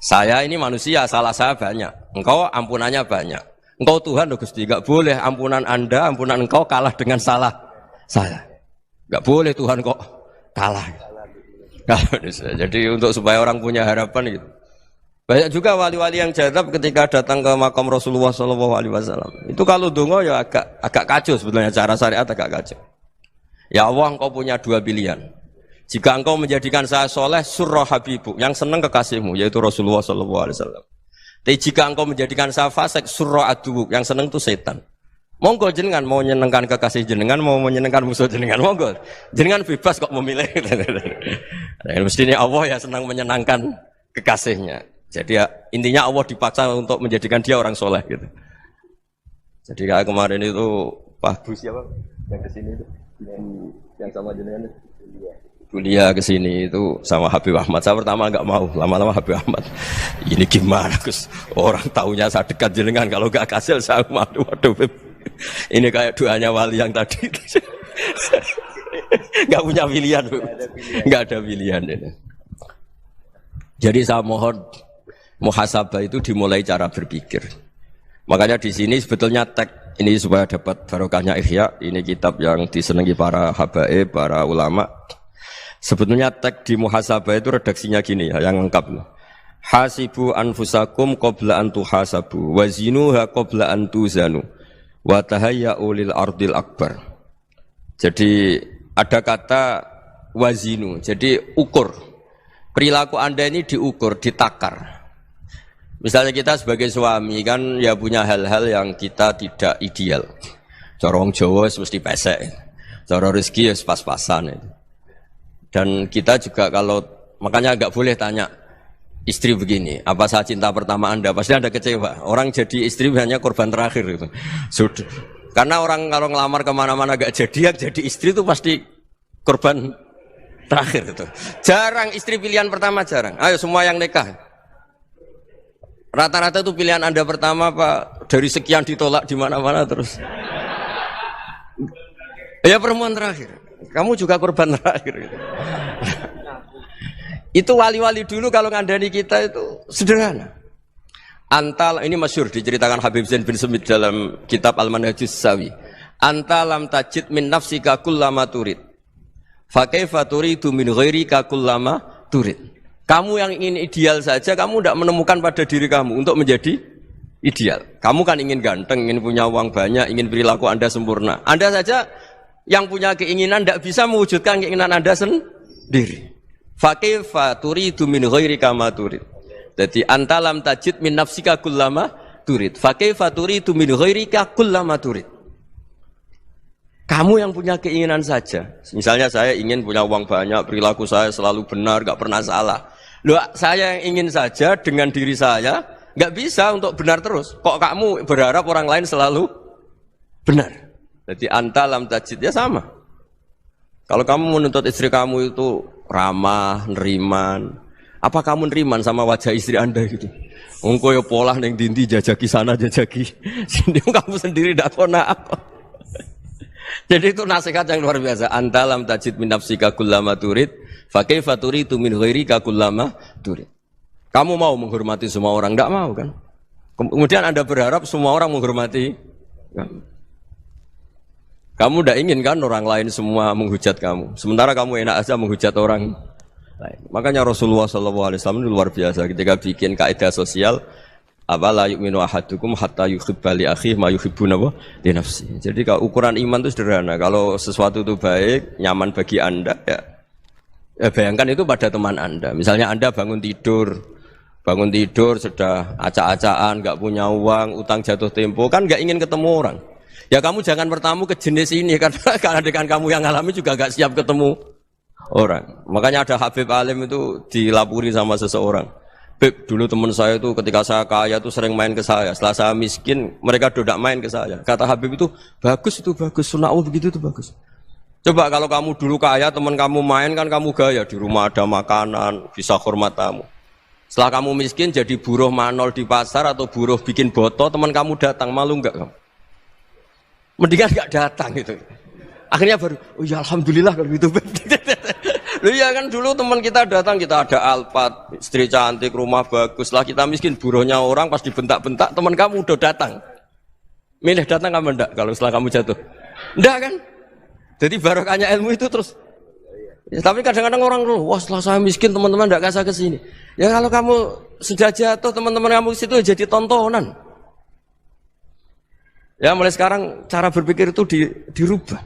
Saya ini manusia, salah saya banyak. Engkau ampunannya banyak. Engkau Tuhan, Gusti, enggak boleh ampunan Anda, ampunan engkau kalah dengan salah saya. Enggak boleh Tuhan kok kalah. Jadi untuk supaya orang punya harapan gitu. Banyak juga wali-wali yang jadab ketika datang ke makam Rasulullah SAW. Itu kalau dongo ya agak kacau sebetulnya, cara syariat agak kacau. Ya Allah, engkau punya dua pilihan. Jika engkau menjadikan saya soleh, surah habibu, yang senang kekasihmu, yaitu Rasulullah SAW. Tapi jika engkau menjadikan saya fasik, surah adubu, yang senang itu setan. Monggo jenengan mau menyenangkan kekasih jenengan, mau menyenangkan musuh jenengan, monggo. Jenengan bebas kok memilih. Nah, mestinya Allah ya senang menyenangkan kekasihnya. Jadi ya, intinya Allah dipaksa untuk menjadikan dia orang soleh gitu. Jadi kayak kemarin itu Pak Bu siapa yang kesini itu, yang sama jenengan kuliah kesini itu sama Habib Ahmad. Saya pertama nggak mau, lama-lama Habib Ahmad. Ini gimana Gus? Orang taunya saya dekat jenengan, kalau nggak kasih saya waduh. Ini kayak doanya wali yang tadi. Nggak punya pilihan, nggak ada pilihan ini. Jadi saya mohon muhasabah itu dimulai cara berpikir. Makanya di sini sebetulnya tag ini supaya dapat barokahnya Ihya. Ini kitab yang disenangi para habaib, para ulama. Sebetulnya tag di muhasabah itu redaksinya gini ya, yang lengkap. Hasibu anfusakum qabla an tuhasabu wa zinuha qabla an tuzanu wa tahayya'u lil ardil akbar. Jadi ada kata wazinu, jadi ukur. Perilaku Anda ini diukur, ditakar. Misalnya kita sebagai suami kan ya punya hal-hal yang kita tidak ideal. Corong Jawa mesti pesek, cara rezeki ya pas-pasan. Dan kita juga kalau makanya nggak boleh tanya istri begini, apa saya cinta pertama Anda? Pasti Anda kecewa. Orang jadi istri hanya korban terakhir itu. Sudah. Karena orang kalau ngelamar kemana-mana gak jadi istri itu pasti korban terakhir itu. Jarang istri pilihan pertama, jarang. Ayo semua yang nikah. Rata-rata itu pilihan Anda pertama Pak, dari sekian ditolak di mana-mana terus. Ya perempuan terakhir. Kamu juga korban terakhir. Itu wali-wali dulu kalau ngandani kita itu sederhana. Antal ini masyhur diceritakan Habib Zain bin Semit dalam kitab Al-Manhajus Sawi. Anta lam tajid min nafsika kullama turid. Fa kaifa turidu min ghairika kullama turid. Kamu yang ingin ideal saja, kamu tidak menemukan pada diri kamu untuk menjadi ideal. Kamu kan ingin ganteng, ingin punya uang banyak, ingin perilaku Anda sempurna. Anda saja yang punya keinginan tidak bisa mewujudkan keinginan Anda sendiri. Fa kaifa turidu min ghairika ma turid. Jadi anta lam tajid min nafsika kullama turid. Fa kaifa turidu min ghairika kullama turid. Kamu yang punya keinginan saja. Misalnya saya ingin punya uang banyak, perilaku saya selalu benar, gak pernah salah. Loh, saya yang ingin saja dengan diri saya, gak bisa untuk benar terus. Kok kamu berharap orang lain selalu benar? Jadi anta lam tajid, ya sama. Kalau kamu menuntut istri kamu itu ramah, neriman, apa kamu neriman sama wajah istri Anda gitu? Engkau ya pola neng dindi jajaki sana jajaki sini, kamu sendiri tidak kona apa. Jadi itu nasihat yang luar biasa. Anta lam tajid min nafsika kullama turid, fa kaifa turidu min ghairika kullama turid. Kamu mau menghormati semua orang? Tidak mau kan? Kemudian Anda berharap semua orang menghormati kamu. Kamu tidak ingin kan orang lain semua menghujat kamu. Sementara kamu enak aja menghujat orang lain. Makanya Rasulullah SAW itu luar biasa ketika bikin kaidah sosial. Apa la yu'minu ahadukum hatta yuhibba li akhihi ma yuhibbu li nafsihi. Jadi kalau ukuran iman itu sederhana. Kalau sesuatu itu baik, nyaman bagi Anda ya bayangkan itu pada teman Anda. Misalnya Anda bangun tidur sudah acak-acakan, enggak punya uang, utang jatuh tempo, kan enggak ingin ketemu orang. Ya kamu jangan bertamu ke jenis ini karena dengan kamu yang alami juga enggak siap ketemu orang. Makanya ada Habib Alim itu dilapuri sama seseorang. Beb, dulu teman saya itu ketika saya kaya itu sering main ke saya. Setelah saya miskin, mereka tidak main ke saya. Kata Habib itu bagus, sunnah Allah begitu itu bagus. Coba kalau kamu dulu kaya, teman kamu main kan kamu gaya, di rumah ada makanan, bisa hormat tamu. Setelah kamu miskin jadi buruh manol di pasar atau buruh bikin boto, teman kamu datang, malu enggak kamu? Mendingan enggak datang gitu. Akhirnya baru, oh ya alhamdulillah kalau gitu. Loh ya kan dulu teman kita datang, kita ada Alphard, istri cantik, rumah bagus. Lah kita miskin, buruhnya orang pas dibentak-bentak, teman kamu udah datang. Milih datang kamu enggak kalau setelah kamu jatuh? Enggak kan? Jadi barokahnya ilmu itu terus Ya, tapi kadang-kadang orang ngeluh, wah setelah saya miskin teman-teman tidak kasih ke sini. Ya kalau kamu sudah jatuh teman-teman kamu situ jadi tontonan. Ya mulai sekarang cara berpikir itu dirubah.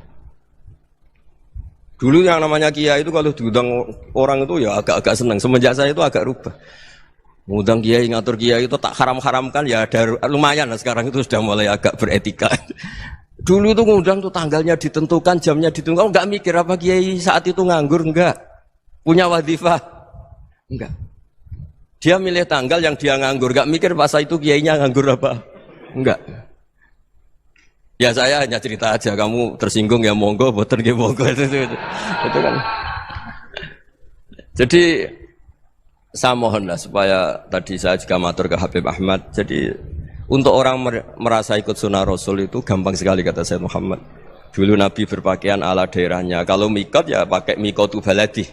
Dulu yang namanya kiai itu kalau diundang orang itu ya agak-agak senang. Semenjak saya itu agak rubah. Ngundang kiai, ngatur kiai itu tak haram-haramkan ya ada lumayan lah sekarang itu sudah mulai agak beretika. Dulu itu ngundang tuh tanggalnya ditentukan, jamnya ditentukan, enggak mikir apa kiai saat itu nganggur, enggak. Punya wadifah, enggak. Dia milih tanggal yang dia nganggur, enggak mikir masa itu kiainya nganggur apa, enggak. Ya saya hanya cerita aja, kamu tersinggung ya monggo, boten nggih monggo itu kan. Jadi saya mohonlah supaya tadi saya juga matur ke Habib Ahmad, jadi untuk orang merasa ikut sunnah Rasul itu gampang sekali kata Sayyid Muhammad. Dulu Nabi berpakaian ala daerahnya. Kalau mikot ya pakai mikotu baladi.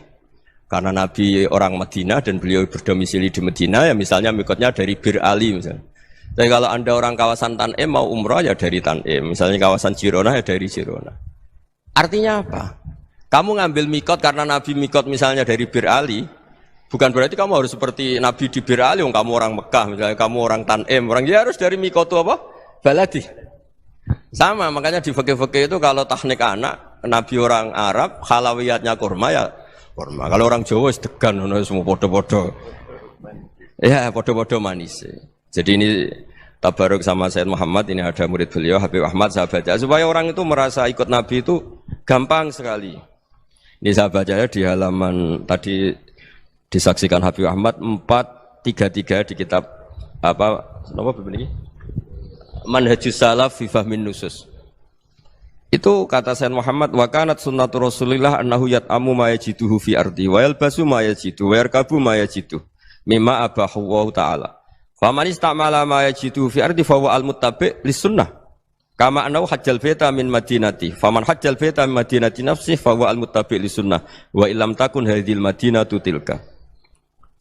Karena Nabi orang Madinah dan beliau berdomisili di Madinah ya misalnya mikotnya dari Bir Ali misalnya. Tapi kalau Anda orang kawasan Tanim mau umrah ya dari Tanim. Misalnya kawasan Jirona ya dari Jirona. Artinya apa? Kamu ngambil mikot karena Nabi mikot misalnya dari Bir Ali. Bukan berarti kamu harus seperti Nabi di Bir Ali, kamu orang Mekah, misalnya kamu orang Tanim, orang dia harus dari mikotu apa? Baladi. Sama, makanya di fikih-fikih itu kalau tahnik anak, Nabi orang Arab, halawiyatnya kurma ya kurma. Kalau orang Jawa sedegan, semua podo-podo. Ya, podo-podo manis. Jadi ini tabaruk sama Sayyid Muhammad, ini ada murid beliau, Habib Ahmad, saya baca. Supaya orang itu merasa ikut Nabi itu gampang sekali. Ini saya baca ya di halaman tadi, disaksikan Habib Ahmad 433 di kitab apa begini Manhajus Salaf fi Fahmin Nusus. Itu kata Sayyid Muhammad wa kanat sunnatu Rasulillah annahu yat'amu ma yajiduhu fi ardi wa yalbasu ma yajidu wa yarkabu ma yajidu mimma abahu wa ta'ala. Fa man istamala ma yajiduhu fi ardi fa huwa al-muttabi' lis sunnah. Kama annahu hajjal baita min madinati. Faman hajjal baita min madinati nafsihi fa huwa al-muttabi' lis sunnah wa illam takun hadhil madinatu tilka.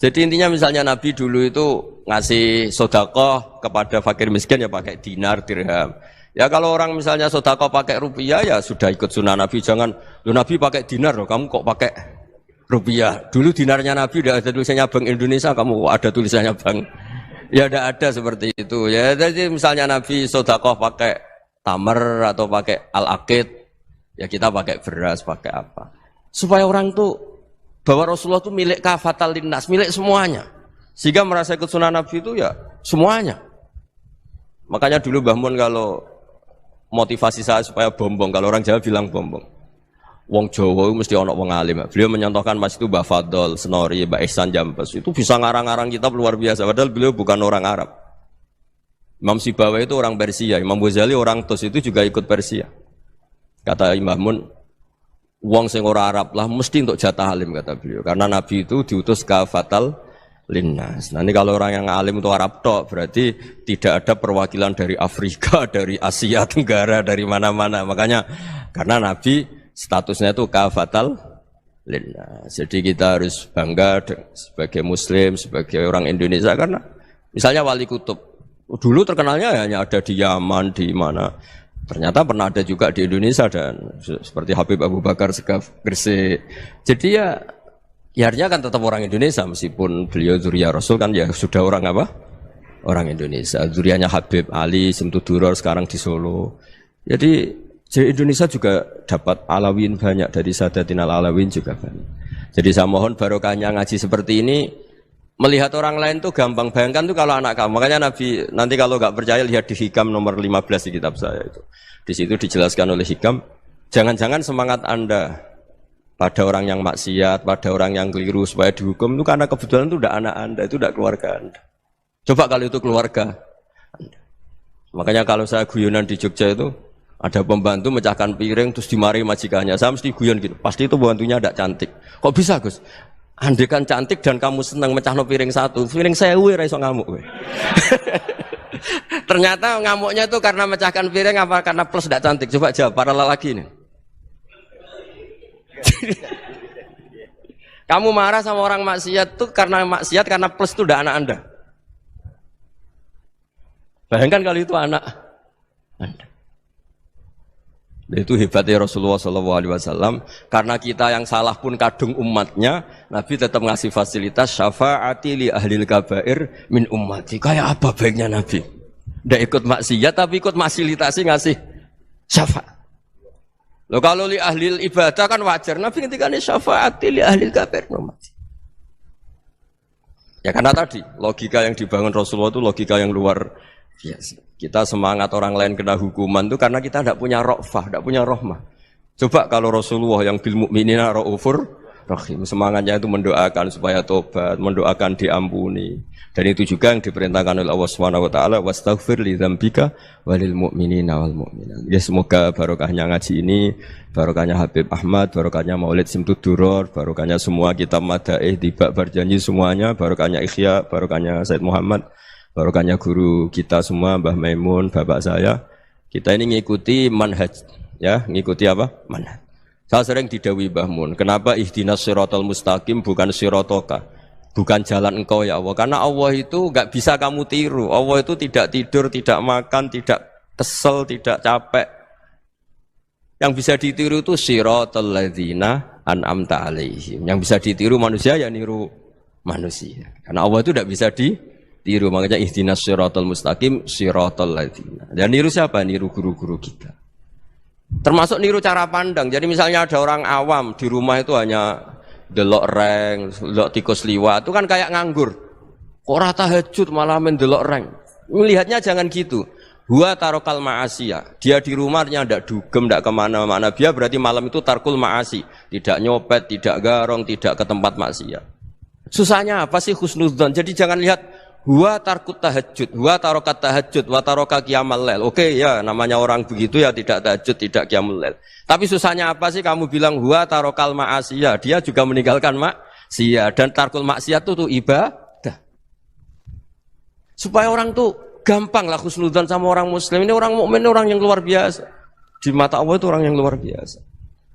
Jadi intinya misalnya Nabi dulu itu ngasih sodakoh kepada fakir miskin ya pakai dinar, dirham. Ya kalau orang misalnya sodakoh pakai rupiah ya sudah ikut sunnah Nabi. Jangan, Nabi pakai dinar loh, kamu kok pakai rupiah. Dulu dinarnya Nabi udah ada tulisannya Bank Indonesia, kamu ada tulisannya Bank. Ya tidak ada seperti itu. Ya jadi misalnya Nabi sodakoh pakai tamar atau pakai al-aqid, ya kita pakai beras, pakai apa. Supaya orang tuh bahwa Rasulullah itu milik kafatal linnas, milik semuanya. Sehingga merasa ikut sunnah Nabi itu ya semuanya. Makanya dulu Mbah Mun kalau motivasi saya supaya bombong, kalau orang Jawa bilang bombong. Wong Jawa mesti ono wong alim. Beliau menyontohkan Mas itu Mbah Fadol, Senori, Mbah Ihsan Jambes. Itu bisa ngarang-ngarang kitab luar biasa. Padahal beliau bukan orang Arab. Imam Sibawa itu orang Persia, Imam Ghazali orang Tus itu juga ikut Persia. Kata Mbah Mun, wong sing ora Arab lah mesti untuk jatah alim kata beliau. Karena Nabi itu diutus kafatal linnas. Nah ini kalau orang yang alim itu Arab tok berarti tidak ada perwakilan dari Afrika, dari Asia Tenggara, dari mana-mana. Makanya karena Nabi statusnya itu kafatal linnas. Jadi kita harus bangga sebagai Muslim, sebagai orang Indonesia karena misalnya Wali Kutub dulu terkenalnya hanya ada di Yaman, di mana. Ternyata pernah ada juga di Indonesia dan seperti Habib Abu Bakar Segaf Gresik. Jadi ya artinya kan tetap orang Indonesia meskipun beliau zuriyah Rasul kan ya sudah orang apa? Orang Indonesia. Zuriyahnya Habib Ali Simtuduror sekarang di Solo. Jadi Indonesia juga dapat alawin banyak dari Sadatin al-Alawin juga banyak. Jadi saya mohon barokahnya ngaji seperti ini. Melihat orang lain tuh gampang, bayangkan tuh kalau anak kamu. Makanya Nabi nanti kalau nggak percaya lihat di Hikam nomor 15 di kitab saya itu. Di situ dijelaskan oleh Hikam, jangan-jangan semangat Anda pada orang yang maksiat, pada orang yang keliru supaya dihukum itu karena kebetulan itu udah anak Anda, itu udah keluarga Anda. Coba kalau itu keluarga Anda. Makanya kalau saya guyonan di Jogja itu ada pembantu mecahkan piring terus dimarahi majikannya. Saya mesti guyon gitu. Pasti itu pembantunya tidak cantik. Kok bisa, Gus? Andai kan cantik dan kamu senang mecahno piring satu, piring 1000 ora iso ngamuk. Ternyata ngamuknya itu karena mecahkan piring apa karena plus tidak cantik? Coba jawab para lelaki ini. Kamu marah sama orang maksiat tuh karena maksiat karena plus itu udah anak Anda. Bayangkan kalau itu anak Anda. Itu hebatnya Rasulullah SAW. Karena kita yang salah pun kadung umatnya, Nabi tetap ngasih fasilitas syafaati li ahlil kabair min ummati. Kayak apa baiknya Nabi? Nggak ikut maksiat tapi ikut fasilitasi ngasih syafaat. Loh kalau li ahlil ibadah kan wajar. Nabi ketika ini syafaati li ahlil kabair min ummati. Ya karena tadi logika yang dibangun Rasulullah itu logika yang luar biasa. Kita semangat orang lain kena hukuman itu karena kita tidak punya ra'fah, tidak punya rahmah. Coba kalau Rasulullah yang bil mu'minina ra'ufur rahim, semangatnya itu mendoakan supaya tobat, mendoakan diampuni. Dan itu juga yang diperintahkan oleh Allah Subhanahu wa taala, wastaghfir li dzambika walil mu'minina wal mu'minat. Ya semoga barokahnya ngaji ini, barokahnya Habib Ahmad, barokahnya Maulid Simtud Duror, barokahnya semua kitab madaih Tibak Berjanji semuanya, barokahnya Ikhya, barokahnya Said Muhammad, barokahnya guru kita semua, Mbah Maimun, bapak saya. Kita ini ngikuti manhaj, ya, ngikuti apa? Manhaj. Saya sering didawi Mbah Mun, kenapa ihdinas siratal mustaqim bukan siratoka? Bukan jalan engkau ya Allah. Karena Allah itu enggak bisa kamu tiru. Allah itu tidak tidur, tidak makan, tidak kesel, tidak capek. Yang bisa ditiru itu siratal ladzina an'amta alaihim. Yang bisa ditiru manusia ya niru manusia. Karena Allah itu tidak bisa ditiru, makanya ihdinas siratal mustaqim siratal ladzina. Dan niru siapa? Niru guru-guru kita. Termasuk niru cara pandang. Jadi misalnya ada orang awam di rumah itu hanya delok reng, delok tikus liwat, itu kan kayak nganggur. Kok ora tahajud malah main delok reng. Melihatnya jangan gitu. Huwa tarokal ma'asiyah. Dia di rumahnya ndak dugem, ndak kemana-mana. Dia berarti malam itu tarkul ma'asi. Tidak nyopet, tidak garong, tidak ke tempat maksiat. Susahnya apa sih husnudzon? Jadi jangan lihat huwa tarkut tahajud, huwa tarokat tahajud, wa taroka qiyamal lail. Oke ya, namanya orang begitu ya tidak tahajud, tidak qiyamul lail. Tapi susahnya apa sih kamu bilang huwa tarokal ma'asiyah? Dia juga meninggalkan maksiat, dan tarkul maksiat itu ibadah. Supaya orang tuh gampang lah husnudzon sama orang muslim. Ini orang mukmin, orang yang luar biasa. Di mata Allah itu orang yang luar biasa.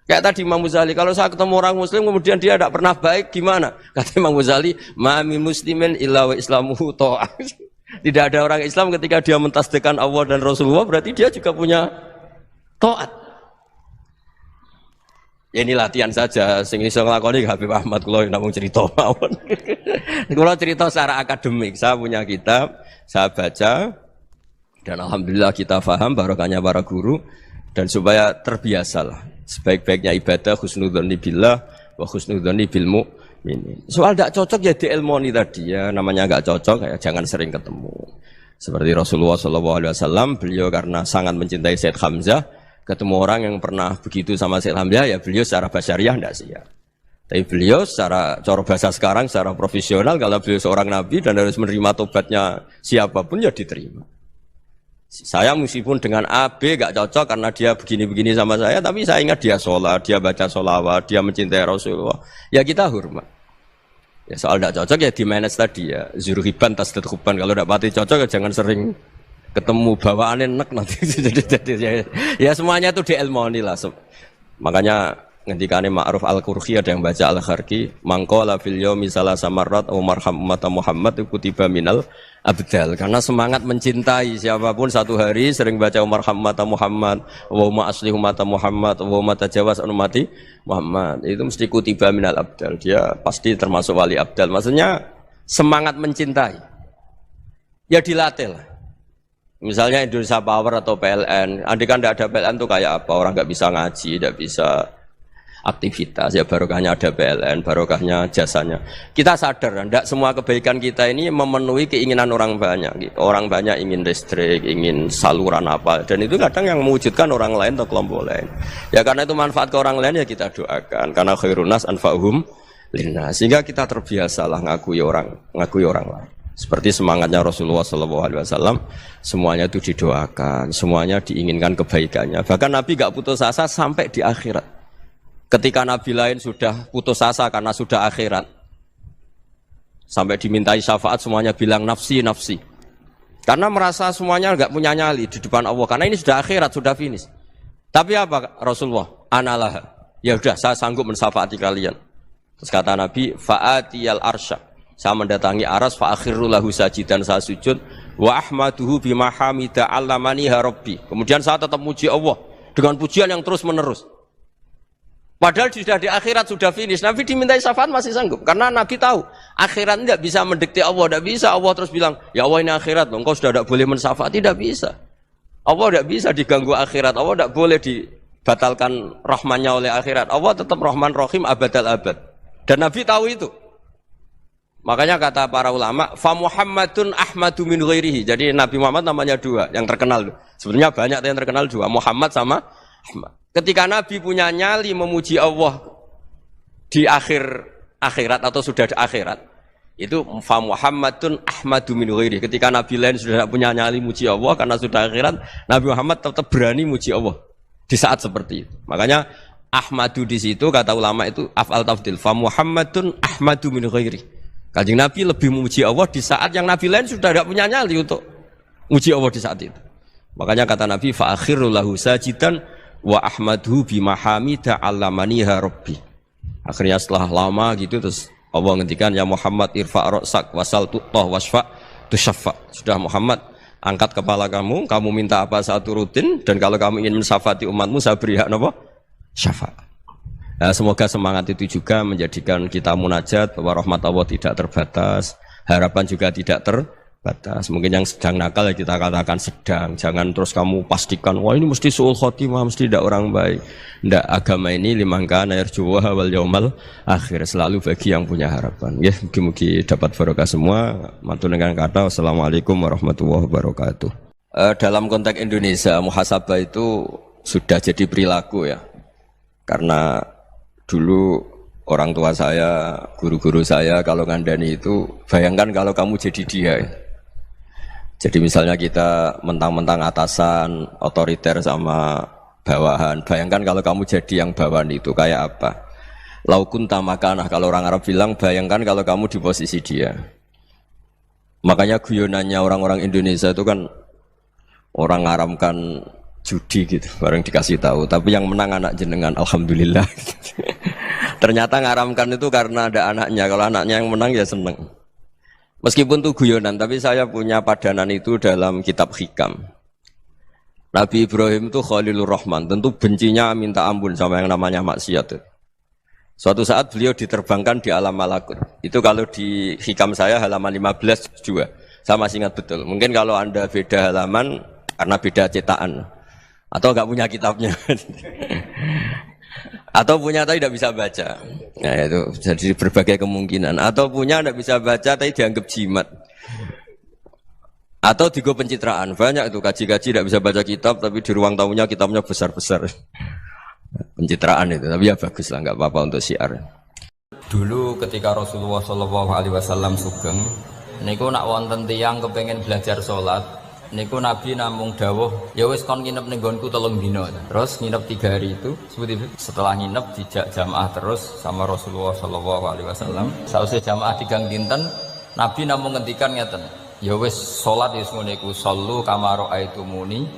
Kayak tadi Imam Ghazali, kalau saya ketemu orang muslim kemudian dia tidak pernah baik, gimana? Kata Imam Ghazali, ma min muslimin illa wa islamuhu ta'ah. Tidak ada orang Islam ketika dia mentasdihkan Allah dan Rasulullah, berarti dia juga punya taat. Ya ini latihan saja, sing iso nglakoni Habib Ahmad kula namung cerita mawon. Kula cerita secara akademik, saya punya kitab, saya baca dan alhamdulillah kita paham barokahnya para guru dan supaya terbiasalah. Sebaik-baiknya ibadah husnudzoni billah wa husnudzoni bil mu'minin. Soal tidak cocok ya diilmoni tadi ya, namanya enggak cocok ya jangan sering ketemu. Seperti Rasulullah SAW, beliau karena sangat mencintai Said Hamzah, ketemu orang yang pernah begitu sama Said Hamzah ya beliau secara basyariah tidak siap. Tapi beliau secara cara bahasa sekarang, secara profesional, kalau beliau seorang nabi dan harus menerima tobatnya siapapun ya diterima. Saya meskipun dengan A, B gak cocok karena dia begini-begini sama saya, tapi saya ingat dia sholat, dia baca sholawat, dia mencintai Rasulullah. Ya kita hormat. Ya soal gak cocok ya di manage tadi ya. Zurhiban tasdid huban. Kalau gak pati cocok ya jangan sering ketemu, bawaannya enak nanti. Ya semuanya itu diilmoni lah. Makanya ngendikane Ma'ruf Al-Qurhi ada yang baca Al-Kharki, mangqala fil yaumi salasa marrat wa marham ummat Muhammad kutiba minal abdal. Karena semangat mencintai siapapun satu hari sering baca marham ummat Muhammad wa ma asli ummat Muhammad wa ma tajawaz an ummati Muhammad, itu mesti kutiba minal abdal. Dia pasti termasuk wali abdal. Maksudnya semangat mencintai ya dilatih lah. Misalnya Indonesia Power atau PLN, andai kan tidak ada PLN tuh kayak apa? Orang nggak bisa ngaji, tidak bisa aktivitas, ya barokahnya ada PLN, barokahnya jasanya. Kita sadar, tidak semua kebaikan kita ini memenuhi keinginan orang banyak. Orang banyak ingin listrik, ingin saluran apa, dan itu kadang yang mewujudkan orang lain atau kelompok lain. Ya karena itu manfaat ke orang lain ya kita doakan. Karena khairun nas anfa'uhum linnas. Sehingga kita terbiasalah ngakui orang lain. Seperti semangatnya Rasulullah SAW, semuanya itu didoakan, semuanya diinginkan kebaikannya. Bahkan Nabi gak putus asa sampai di akhirat. Ketika Nabi lain sudah putus asa karena sudah akhirat, sampai dimintai syafaat semuanya bilang nafsi, nafsi. Karena merasa semuanya enggak punya nyali di depan Allah. Karena ini sudah akhirat, sudah finish. Tapi apa Rasulullah? Analah. Ya udah, saya sanggup mensyafaati kalian. Terus kata Nabi, fa'atiyal arsya. Saya mendatangi aras, fa'akhiru lahu sajidan, saya sujud. Wa ahmaduhu bima hamida allamani rabbi. Kemudian saya tetap muji Allah dengan pujian yang terus menerus. Padahal sudah di akhirat sudah finish. Nabi dimintai syafaat masih sanggup. Karena Nabi tahu akhirat tidak bisa mendikte Allah. Tidak bisa Allah terus bilang, ya Allah ini akhirat loh. Engkau sudah tidak boleh mensyafaat. Tidak bisa. Allah tidak bisa diganggu akhirat. Allah tidak boleh dibatalkan rahmannya oleh akhirat. Allah tetap Rahman Rahim abadal abad. Dan Nabi tahu itu. Makanya kata para ulama, fa Muhammadun Ahmadu min ghairihi. Jadi Nabi Muhammad namanya dua yang terkenal. Sebenarnya banyak yang terkenal dua, Muhammad sama Ahmad. Ketika Nabi punya nyali memuji Allah di akhirat atau sudah di akhirat, itu fa Muhammadun Ahmadu min ghairihi. Ketika Nabi lain sudah tidak punya nyali muji Allah karena sudah akhirat, Nabi Muhammad tetap berani muji Allah di saat seperti itu. Makanya Ahmadu di situ kata ulama itu af'al tafdil, fa Muhammadun Ahmadu min ghairihi. Kanjeng Nabi lebih memuji Allah di saat yang Nabi lain sudah tidak punya nyali untuk muji Allah di saat itu. Makanya kata Nabi fa akhirul lahu sajidan wa ahmadhu bimahamida allamaniha rabbi. Akhirnya setelah lama gitu terus Allah ngendikan ya Muhammad irfa' ra'sak wasal tu'tah wasfa' tusyaffa. Sudah Muhammad angkat kepala kamu minta apa saat turutin, dan kalau kamu ingin mensyafaati umatmu saya beri hak apa? Syafaat. Nah, semoga semangat itu juga menjadikan kita munajat bahwa rahmat Allah tidak terbatas, harapan juga tidak terbatas. Mungkin yang sedang nakal ya kita katakan sedang, jangan terus kamu pastikan wah ini mesti suul khotimah, mesti tidak orang baik. Tidak, agama ini liman kana yarjuwa wal yaumal akhir, selalu bagi yang punya harapan. Ya, mugi-mugi dapat barokah semua. Matur dengan kata wassalamualaikum warahmatullahi wabarakatuh. Dalam konteks Indonesia muhasabah itu sudah jadi perilaku ya. Karena dulu orang tua saya, guru-guru saya kalau ngandani itu, bayangkan kalau kamu jadi dia. Jadi misalnya kita mentang-mentang atasan, otoriter sama bawahan. Bayangkan kalau kamu jadi yang bawahan itu kayak apa? Laukun tamakanah, kalau orang Arab bilang, bayangkan kalau kamu di posisi dia. Makanya guyonannya orang-orang Indonesia itu kan orang ngaramkan judi gitu, bareng dikasih tahu. Tapi yang menang anak jenengan, alhamdulillah. Ternyata ngaramkan itu karena ada anaknya. Kalau anaknya yang menang ya seneng. Meskipun itu guyonan, tapi saya punya padanan itu dalam kitab Hikam. Nabi Ibrahim itu Khalilur Rahman, tentu bencinya minta ampun sama yang namanya maksiat. Suatu saat beliau diterbangkan di alam malakut. Itu kalau di Hikam saya halaman 15 juga. Saya masih ingat betul. Mungkin kalau Anda beda halaman karena beda cetakan. Atau enggak punya kitabnya. Atau punya tapi tidak bisa baca. Nah itu jadi berbagai kemungkinan. Atau punya tidak bisa baca tapi dianggap jimat. Atau digo pencitraan. Banyak itu kaji-kaji tidak bisa baca kitab tapi di ruang tamunya kitabnya besar-besar. Pencitraan itu. Tapi ya bagus lah, enggak apa-apa untuk syiar. Dulu ketika Rasulullah SAW sugeng, niku nak wonten tiyang kepengen belajar sholat, niku Nabi namung dawuh, ya wis kon nginep ning nggonku 3 dina. Terus nginep 3 hari itu, setelah nginep dijak jamaah terus sama Rasulullah SAW. Sausé jamaah 3 dinten, Nabi namung ngendikan ngeten, ya wis salat wis ngene iku, sallu kama raaitumuni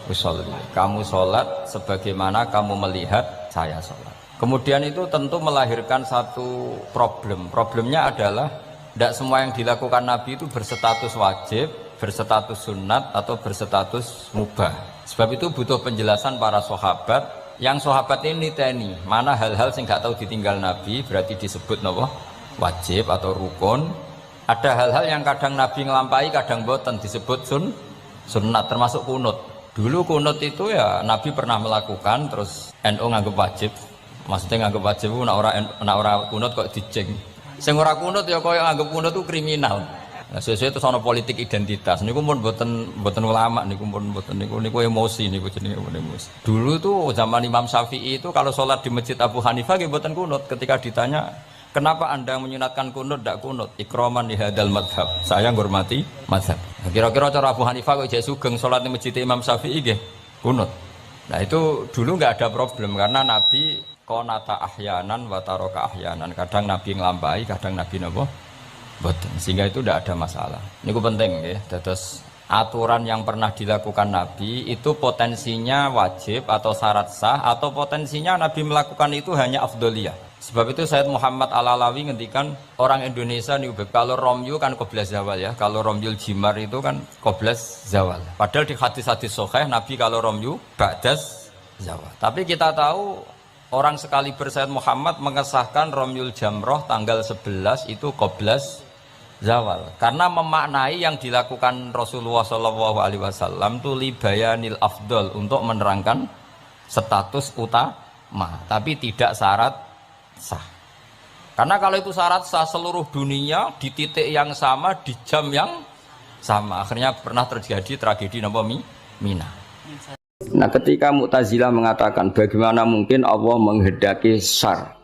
usolli. Kamu salat sebagaimana kamu melihat saya salat. Kemudian itu tentu melahirkan satu problem. Problemnya adalah tidak semua yang dilakukan Nabi itu berstatus wajib, berstatus sunat atau berstatus mubah. Sebab itu butuh penjelasan para sahabat. Yang sahabat ini niteni mana hal-hal yang nggak tahu ditinggal Nabi berarti disebut nopo wajib atau rukun. Ada hal-hal yang kadang Nabi ngelampai, kadang boten disebut sunat, termasuk kunut. Dulu kunut itu ya Nabi pernah melakukan, terus NU nganggep wajib. Maksudnya nganggep wajib nak ora kunut kok dijeng. Sing ora kunut ya koyo nganggep kunut itu kriminal. Nah, sesuai itu soal politik identitas. Niku pun boten ulama, niku pun boten niku emosi, niku jenenge emosi. Dulu tuh zaman Imam Syafi'i itu kalau sholat di masjid Abu Hanifah nggih boten kunut. Ketika ditanya, kenapa anda menyunatkan kunut, tidak kunut? Ikroman di hadal madhab. Saya menghormati madhab. Nah, kira-kira cara Abu Hanifah kok jadi sugeng sholat di masjid Imam Syafi'i nggih kunut. Nah itu dulu nggak ada problem karena Nabi konata ahyanan wataroka ahyanan. Kadang Nabi ngelampai, kadang Nabi nabo. Betul. Sehingga itu tidak ada masalah. Ini penting ya. Terus aturan yang pernah dilakukan Nabi itu potensinya wajib atau syarat sah, atau potensinya Nabi melakukan itu hanya afdoliyah. Sebab itu Sayyid Muhammad Al-Alawi ngendikan orang Indonesia nih, kalau romyu kan qoblas zawal ya. Kalau romyul jimar itu kan qoblas zawal. Padahal di hadis-hadis sahih Nabi kalau romyu ba'das zawal. Tapi kita tahu orang sekaliber Sayyid Muhammad mengesahkan Romyul Jamroh tanggal 11 itu qoblas zawal. Karena memaknai yang dilakukan Rasulullah SAW itu libayanil afdol untuk menerangkan status utama, tapi tidak syarat sah. Karena kalau itu syarat sah seluruh dunia di titik yang sama di jam yang sama, akhirnya pernah terjadi tragedi Mina. Nah, ketika Mu'tazilah mengatakan bagaimana mungkin Allah menghendaki syar,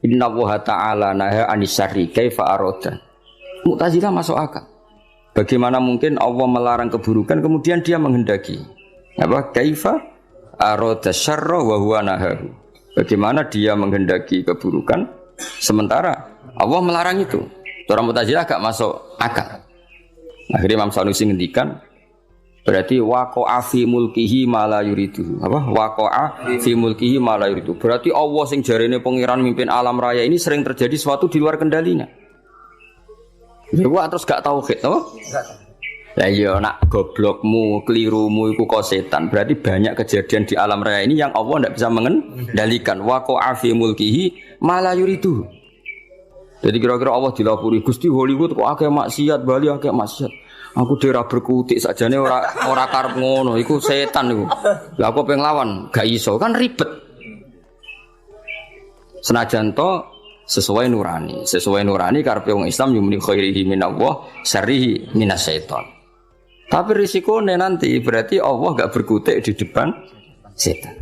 Inna Allaha ta'ala naha anisari kaifa aroda. Mu'tazilah masuk akal. Bagaimana mungkin Allah melarang keburukan kemudian dia menghendaki apa? Kaifa aroda syarra wa huwa nahahu. Bagaimana dia menghendaki keburukan sementara Allah melarang itu. Orang Mu'tazilah agak masuk akal. Akhirnya Imam Sanusi ngendikan berarti waqa'a fi mulkihi ma la yuridu. Apa? Waqa'a fi mulkihi ma la yuridu. Berarti Allah sing jarene pangeran mimpin alam raya ini sering terjadi sesuatu di luar kendalinya. Ya gua terus gak tauhid, apa? Lah iya nak goblokmu, kelirumu iku kok setan. Berarti banyak kejadian di alam raya ini yang Allah ndak bisa mengendalikan. Waqa'a fi mulkihi ma la yuridu. Jadi kira-kira Allah dilapuri Gusti Hollywood kok akeh maksiat, Bali akeh maksiat. Aku dhewe berkutik sakjane ora karep ngono, iku setan iku. Lah aku pengen lawan, gak iso, kan ribet. Senajan to sesuai nurani karepe wong Islam yumni khairihi minallah, syarrihi minasyaiton. Tapi risikone nanti berarti Allah gak berkutik di depan setan.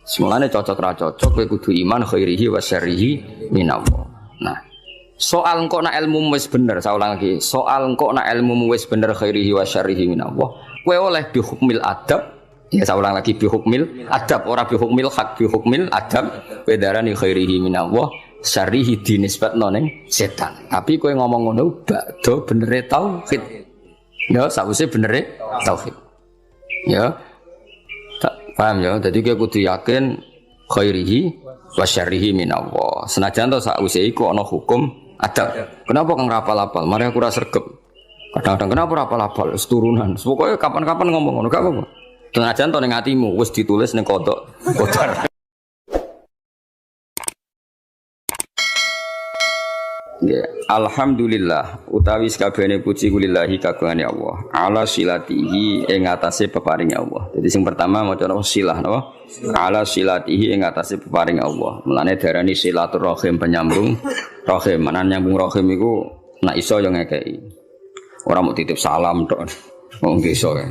Semulane cocok ra cocok kowe kudu iman khairihi wa syarrihi minallah. Nah, soal engkau nak ilmu wis bener, saya ulang lagi. Soal engkau nak ilmu wis bener khairihi wa syarrihi minallah. Kowe oleh bihukmil adab. Ya saya ulang lagi bihukmil adab, ora bihukmil hak, bihukmil adab. Kowe darani khairihi minallah, syarrihi dinisbatno ning setan. Tapi kowe ngomong ngono bakdo benere tauhid. Ya, sawise benere tauhid. Ya. Paham ya? Jadi kowe kudu yakin khairihi wa syarrihi minallah. Senajan to sakwise iku ana hukum adab. Kenapa kang rapal-apal? Mari aku ora sregep. Kadang-kadang kenapa rapal-apal? Wis turunan. Pokoke kapan-kapan ngomong ngono gak apa-apa. Senajan to ning atimu wis ditulis ning kodok. Ya, alhamdulillah utawi sakabehane puji kulillahi kagungane Allah. Ala silatihi ing atase peparing Allah. Jadi sing pertama maca silah napa? Ala silatihi ing atase peparing Allah. Mulane darani silaturahim penyambung rahim. Menan nyambung rahim iku nek iso yo ngekeki. Ora mau titip salam tok. Wong iso ya.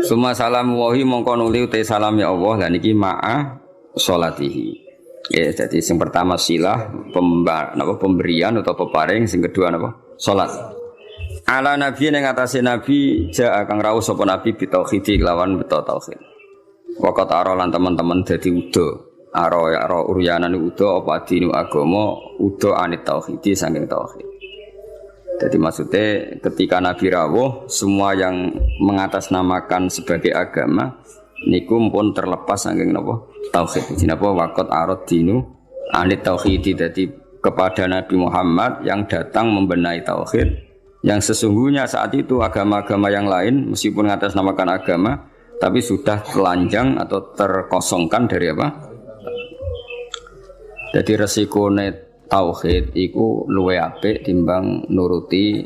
Suma salam wahi mongko nuli uta salam ya Allah lan iki ma'a sholatihi. Ya, jadi yang pertama silah pemberian atau peparing, yang kedua apa? Salat. Ala nabi yang ngatasi nabi ja kang rawuh sapa nabi bitauhid lawan beto tauhid. Waqat arolan teman-teman dadi udo. Aro uryanan udo apa dinu agama udo anit tauhid saking tauhid. Jadi maksudnya ketika nabi rawuh semua yang mengatasnamakan sebagai agama niku pun terlepas saking napa tauhid. Jenapa waqat arad dinu anit tauhid. Jadi kepada Nabi Muhammad yang datang membenahi tauhid yang sesungguhnya saat itu agama-agama yang lain meskipun mengatasnamakan agama tapi sudah telanjang atau terkosongkan dari apa? Jadi resikone tauhid iku luwih apik timbang nuruti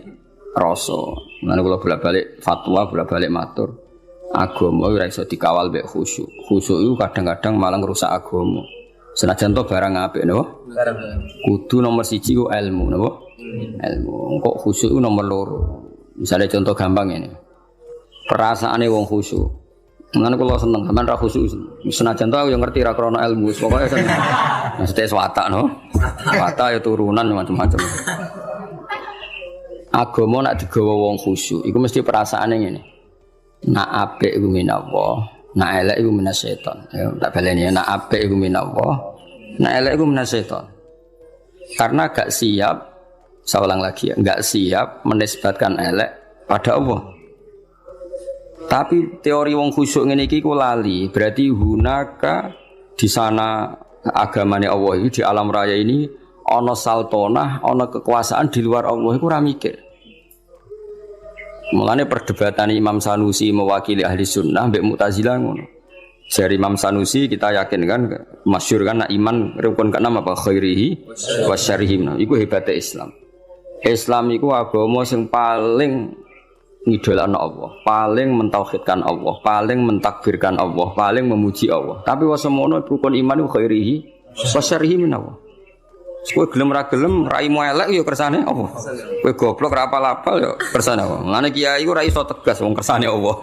rasa. Mulane kula bolak-balik fatwa, bolak-balik matur. Agama ora iso dikawal mek khusyuk. Khusyuk itu kadang-kadang malah ngrusak agama. Senajan to barang apik napa? Kudu nomor 1 ku ilmu napa? Ilmu. Kok khusyuk itu nomor 2. Misalnya contoh gampang ini. Perasaane wong khusyuk. Mulane kula seneng sampean ra khusyuk. Senajan to aku yo ngerti ra krana ilmu, pokoke seneng. Mesti watak no. Watak ya turunan macam-macam. Agama nak digawa wong khusyuk, iku mesti perasaane ngene. Nak apik iku minallah, nak elek iku minasyaiton. Ya tak baleni nak apik iku minallah, nak elek iku minasyaiton. Karena gak siap, saya ulang lagi ya, gak siap menisbatkan elek pada Allah. Tapi teori wong khusyuk ngene iki ku lali, berarti hunaka di sana agamane Allah ini di alam raya ini ana saltonah, ana kekuasaan di luar Allah iku ora mikir. Mulane perdebatan Imam Sanusi mewakili ahli sunnah mbek Mu'tazilah ngono. Dari Imam Sanusi kita yakin kan masyhur kan nak iman rukun keenam apa khairihi wa syarrihi. Iku hebatnya Islam. Islam iku agama sing paling ngidolakno Allah, paling mentauhidkan Allah, paling mentakbirkan Allah, paling memuji Allah. Tapi wasemono rukun iman iku khairihi wa syarrihi min Allah. Kowe gelem ra gelem raimu elek ya kersane Allah. Kowe goblok ra apal-apal ya kersane Allah. Ngene kiai iku ra iso tegas wong kersane Allah.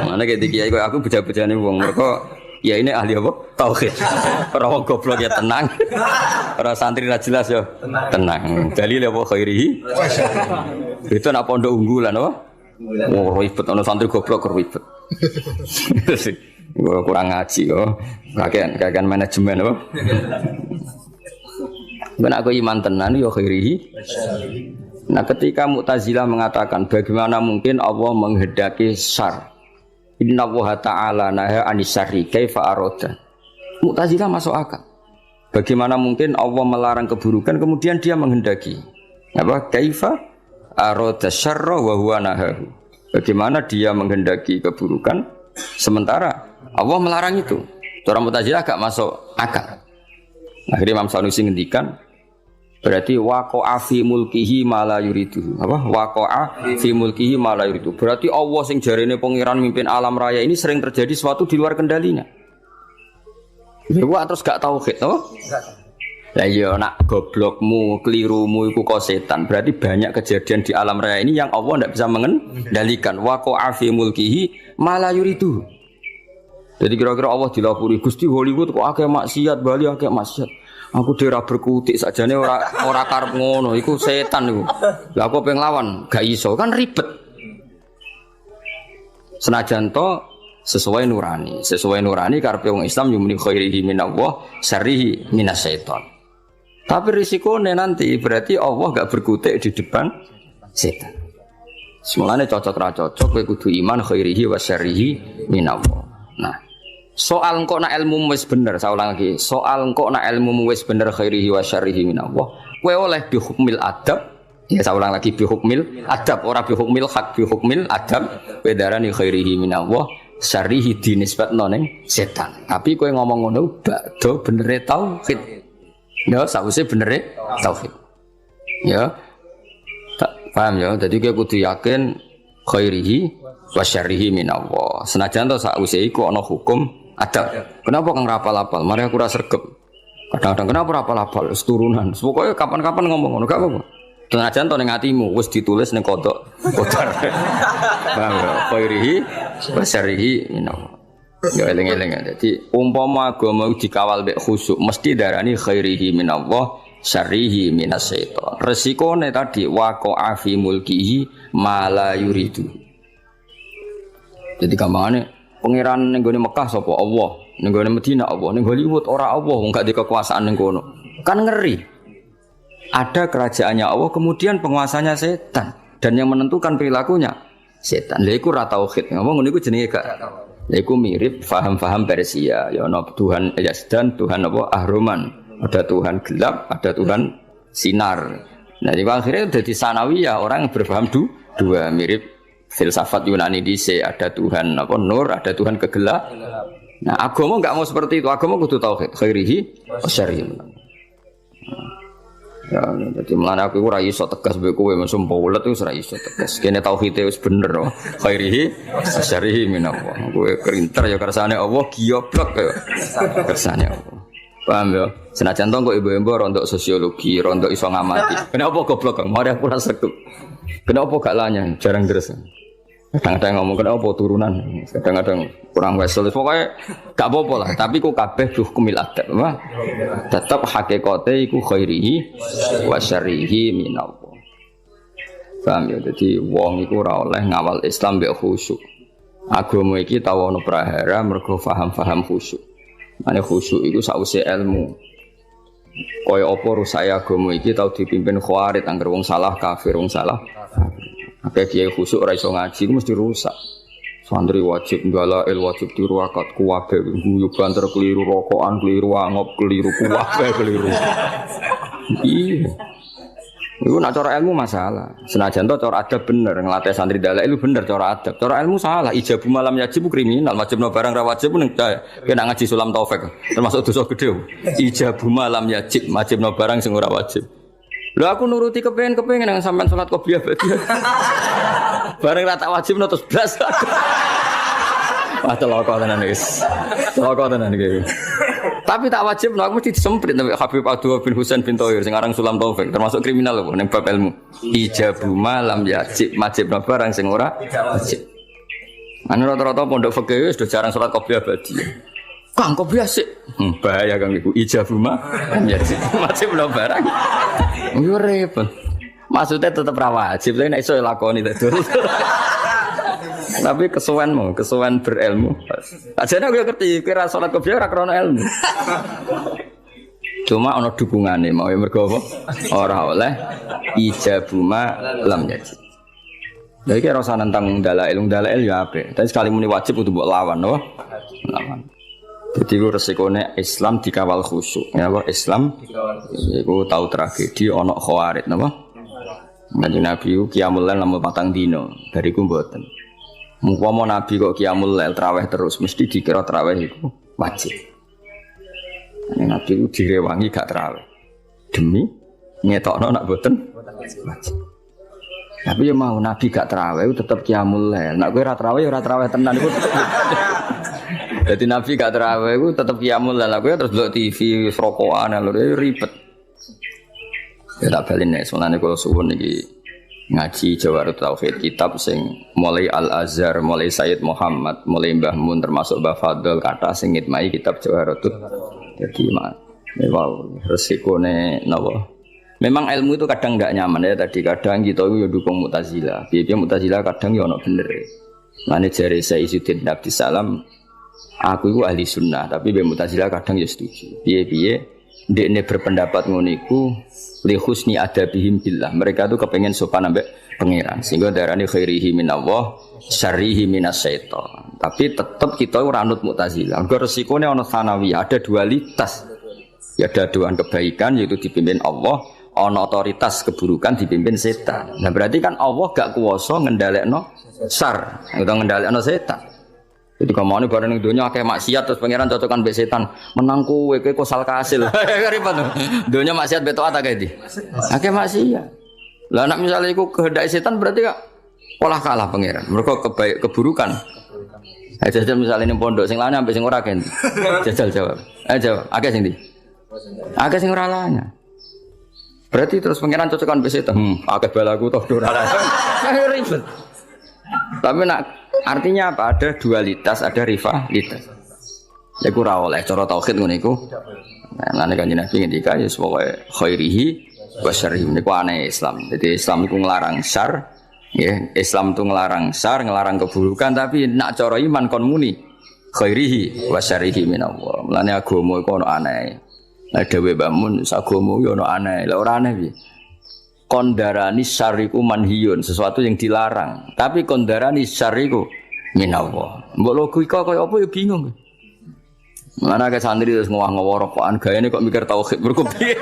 Ngene iki kiai kowe aku beja-bejane wong mergo ya ini ahli apa? Tauhid. Ora wong goblok ya tenang. Ora santri ra jelas ya tenang. Dalil apa khairihi? Itu nak pondok unggulan apa? Oh ribet ana santri goblok ribet. Kurang ngaji kok. Kakean manajemen apa? Ben aku iman tenan ya khairihi. Nah, ketika Mu'tazilah mengatakan bagaimana mungkin Allah menghendaki syarr. Inna Allah ta'ala naha anis syarri kaifa arada. Mu'tazilah masuk akal. Bagaimana mungkin Allah melarang keburukan kemudian dia menghendaki. Apa? Kaifa arada syarra wa huwa nahahu. Bagaimana dia menghendaki keburukan sementara Allah melarang itu. Orang Mu'tazilah agak masuk akal. Akhirnya Imam Sanusi ngendikan berarti waqa'a fi mulkihi ma la yuridu. Apa? Waqa'a fi mulkihi ma la yuridu. Berarti Allah sing jarene pangeran mimpin alam raya ini sering terjadi sesuatu di luar kendalinya. Dewa terus gak tauhid, apa? Lah iya nak goblokmu, kelirumu iku kok setan. Berarti banyak kejadian di alam raya ini yang Allah ndak bisa mengendalikan. Waqa'a fi mulkihi ma la yuridu. Jadi kira-kira Allah dilapuri Gusti Hollywood kok akeh maksiat, Bali akeh maksiat. Aku dhewe berkutik sakjane ora karep ngono, iku setan iku. Lah aku pengen lawan, gak iso kan ribet. Senajan to sesuai nurani karepe wong Islam yumni khairihi minallah, syarrihi minasyaiton. Tapi risikone nanti berarti Allah gak berkutik di depan setan. Semulane cocok ra cocok kowe kudu iman khairihi wa syarrihi minallah. Nah, soal engkau nak ilmu wis bener, saya ulang lagi. Soal engkau nak ilmu wis bener khairihi wa syarrihi minallah. Kowe oleh bi hukmil adab. Ya saya ulang lagi bi hukmil adab, ora bi hukmil hak, bi hukmil adab. Kowe darani khairihi minallah, syarrihi dinisbatno ning setan. Tapi kowe ngomong ngono bakdo benere tauhid. Ya, sakwise benere tauhid. Ya. Tak paham ya. Jadi kowe kudu yakin khairihi wa syarrihi minallah. Senajan to sakwise iku ana hukum adab. Kenapa kang rapal-apal? Mari aku ora sregep. Kadang-kadang kenapa rapal-apal? Wis turunan. Pokoke kapan-kapan ngomong ngono gak apa-apa. Senajan to ning atimu wis ditulis ning kodok. Kodar. Paham ya? Khairihi wa syarrihi minallah. Ya eling-eling. Dadi umpama agama dikawal mek khusyuk mesti darani khairihi minallah, syarrihi minasyaiton. Resikone tadi waqa'a fi mulkihi ma la yuridu. Jadi gampangane pangeran ning gone Mekah sapa Allah, ning gone Madinah Allah, ning Hollywood ora Allah, wong gak di kekuasaan ning kono. Kan ngeri. Ada kerajaannya Allah kemudian penguasanya setan dan yang menentukan perilakunya setan. Lha iku ra tauhid. Ngomong ngono iku jenenge gak. Lha iku mirip faham-faham Persia. Ya ana Tuhan Yazdan, Tuhan apa Ahroman. Ada Tuhan gelap, ada Tuhan sinar. Nah, di akhirnya jadi sanawiyah orang berpaham dua mirip filsafat Yunani dhisik, ada Tuhan apa nur, ada Tuhan kegelap. Nah, agama enggak mau seperti itu. Agama kudu tauhid, khairihi wa syarrihi. Ya, jadi mulane aku ora iso tegas mbek kowe mesum paulet wis ora iso tegas. Kene tauhide wis bener kok. Khairihi wa syarrihi minallah. Kowe kerinter ya kersane Allah, giyoblok ya kersane Allah. Paham ya? Senajan to kok ibu-ibu rontok sosiologi, rontok iso ngamati. Kenapa goblok kok? Mari aku ora sregep. Kenapa gak lanya? Jarang deres. Kadang-kadang ngomong kenapa turunan, kadang-kadang kurang wesel. Pokoknya gak apa-apa lah. Tapi ku kabeh hukumil adab, tetap hakikate iku khairihi wa syarrihi minallah. Paham ya? Jadi wong iku ora oleh ngawal Islam mbek khusyuk. Agama iki tau ana prahara mergo paham-paham khusyuk. Ane khusyuk iku sausé ilmu. Kaya apa rusak agama iki tau dipimpin khawarij angger wong salah kafir, wong salah. Akeh kiai khusyuk ora iso ngaji mesti rusak. Santri wajib ngalail wajib tiru akad kuwabe guyu banter keliru rokokan keliru angop keliru kuwabe keliru. Iya. Iku nak cara ilmu masalah. Senajan to cara adab bener, ngelatih santri dalail bener cara adab. Cara ilmu salah. Ijabu malam yajib kriminal, wajibno barang ra wajib ning kena ngaji sulam taufik. Termasuk dosa gede. Ijabu malam yajib, wajibno barang sing ora wajib. Lho aku nuruti kepengen nang sampean salat qobliyah badiah. Bareng ra tak wajibno terus blas. Wah celaka tenan wis. Celaka tenan iki. Tapi tak wajib, aku mesti disemprit sampai Habib Abdullah bin Husain bin Thohir sing aran Sulam Taufik, termasuk kriminal lho ning bab ilmu. Ijabu malam yajib, wajibna barang sing ora wajib. Anu rata-rata pondok fikih wis do jarang salat qobliyah badiah. Kang qobliyah sik. Bahaya Kang iku ijabu malam yajib, wajibna barang. Yo repot. Maksudnya tetep ra wajib, tapi nek iso lakoni terus. Tapi kesuwen berilmu. Ajane aku ngerti kira salat qobliyah ora krana ilmu. Cuma ana dukungane mau mergo apa? Ora oleh ijabu ma lam yajib. Lha iki ora usah nentang dalail ya apik. Tapi sekali muni wajib kudu mbok lawan, apa? Lawan. Jadi ku resikone Islam dikawal khusyuk. Ya apa Islam iku tau tragedi ana khawarid napa? Kanjeng Nabi ku qiyamul lail namung 4 dina, bariku mboten. Mumpama Nabi kok qiyamul lail traweh terus mesti dikira traweh iku wajib. Nabi ku direwangi gak traweh. Demi ngetokno nak mboten wajib. Tapi ya mau Nabi gak traweh tetep qiyamul lail. Nek kowe ora traweh ya ora traweh tenan iku. Dadi Nabi gak traweh iku tetep qiyamul lail. Kowe terus delok TV rokokan lho ribet. Ya tak balen nek sunane kula suwun iki ngaji Jawarut Tauhid kitab sing mulai Al-Azhar, mulai Sayyid Muhammad, mulai Mbah Mun termasuk Mbah Fadl kata sing ngitmai kitab Jawarut. Jadi wow, resikone napa? Memang ilmu itu kadang tidak nyaman ya tadi kadang kita itu dukung Mu'tazilah. Piye Mu'tazilah kadang ya ono bener. Mane jare Sayyidina Abdus Salam aku itu ahli sunnah tapi be Mu'tazilah kadang ya setuju. Piye ndekne berpendapat ngono iku li husni adabihim billah. Mereka tuh kepengen sopan ambek pangeran. Sehingga darani khairihi minallah, syarrihi minasyaiton. Tapi tetap kita ora anut Mu'tazilah. Mergo resikone ana sanawi, ada dualitas. Ya ada dua kebaikan yaitu dipimpin Allah, ana otoritas keburukan dipimpin setan. Nah berarti kan Allah gak kuwasa ngendhalekno syar, utawa ngendhalekno setan. Jadi kamane bareng ning donya akeh maksiat terus pangeran cocokan mbek setan. Menang kowe kosal kasil. Ribet. Donya maksiat betok akeh di. Akeh maksiat. Lah nek misale iku kehendak setan berarti kok olah kalah pangeran. Mergo keburukan. Jajal misale ning pondok sing lane ambek sing ora akeh. Jajal jawab. Jawab. Akeh sing ndi? Akeh sing ora lane. Berarti terus pangeran cocokan mbek setan. Akeh balaku toh ora lane. Ribet. Tapi nak artinya apa? Ada dualitas, ada rivalitas. Ya ora oleh cara tauhid ngono iku. Nah, nek kanjeng Nabi ngendika ya pokoke khairihi wa syarrihi niku aneh Islam. Jadi Islam iku nglarang syar, ya. Islam itu nglarang syar, nglarang keburukan tapi nak cara iman kon muni khairihi wa syarrihi minallah. Mulane agama iku ono aneh. Lah dhewe Mbah Mun agama yo ono aneh. Lah ora aneh piye? Kondarani syariku manhiyun, sesuatu yang dilarang. Tapi kondarani syariku minallah. Mbok logika kaya apa ya bingung. Mana ke santri terus ngowah-ngowah rokokan gayane kok mikir tauhid mergo piye.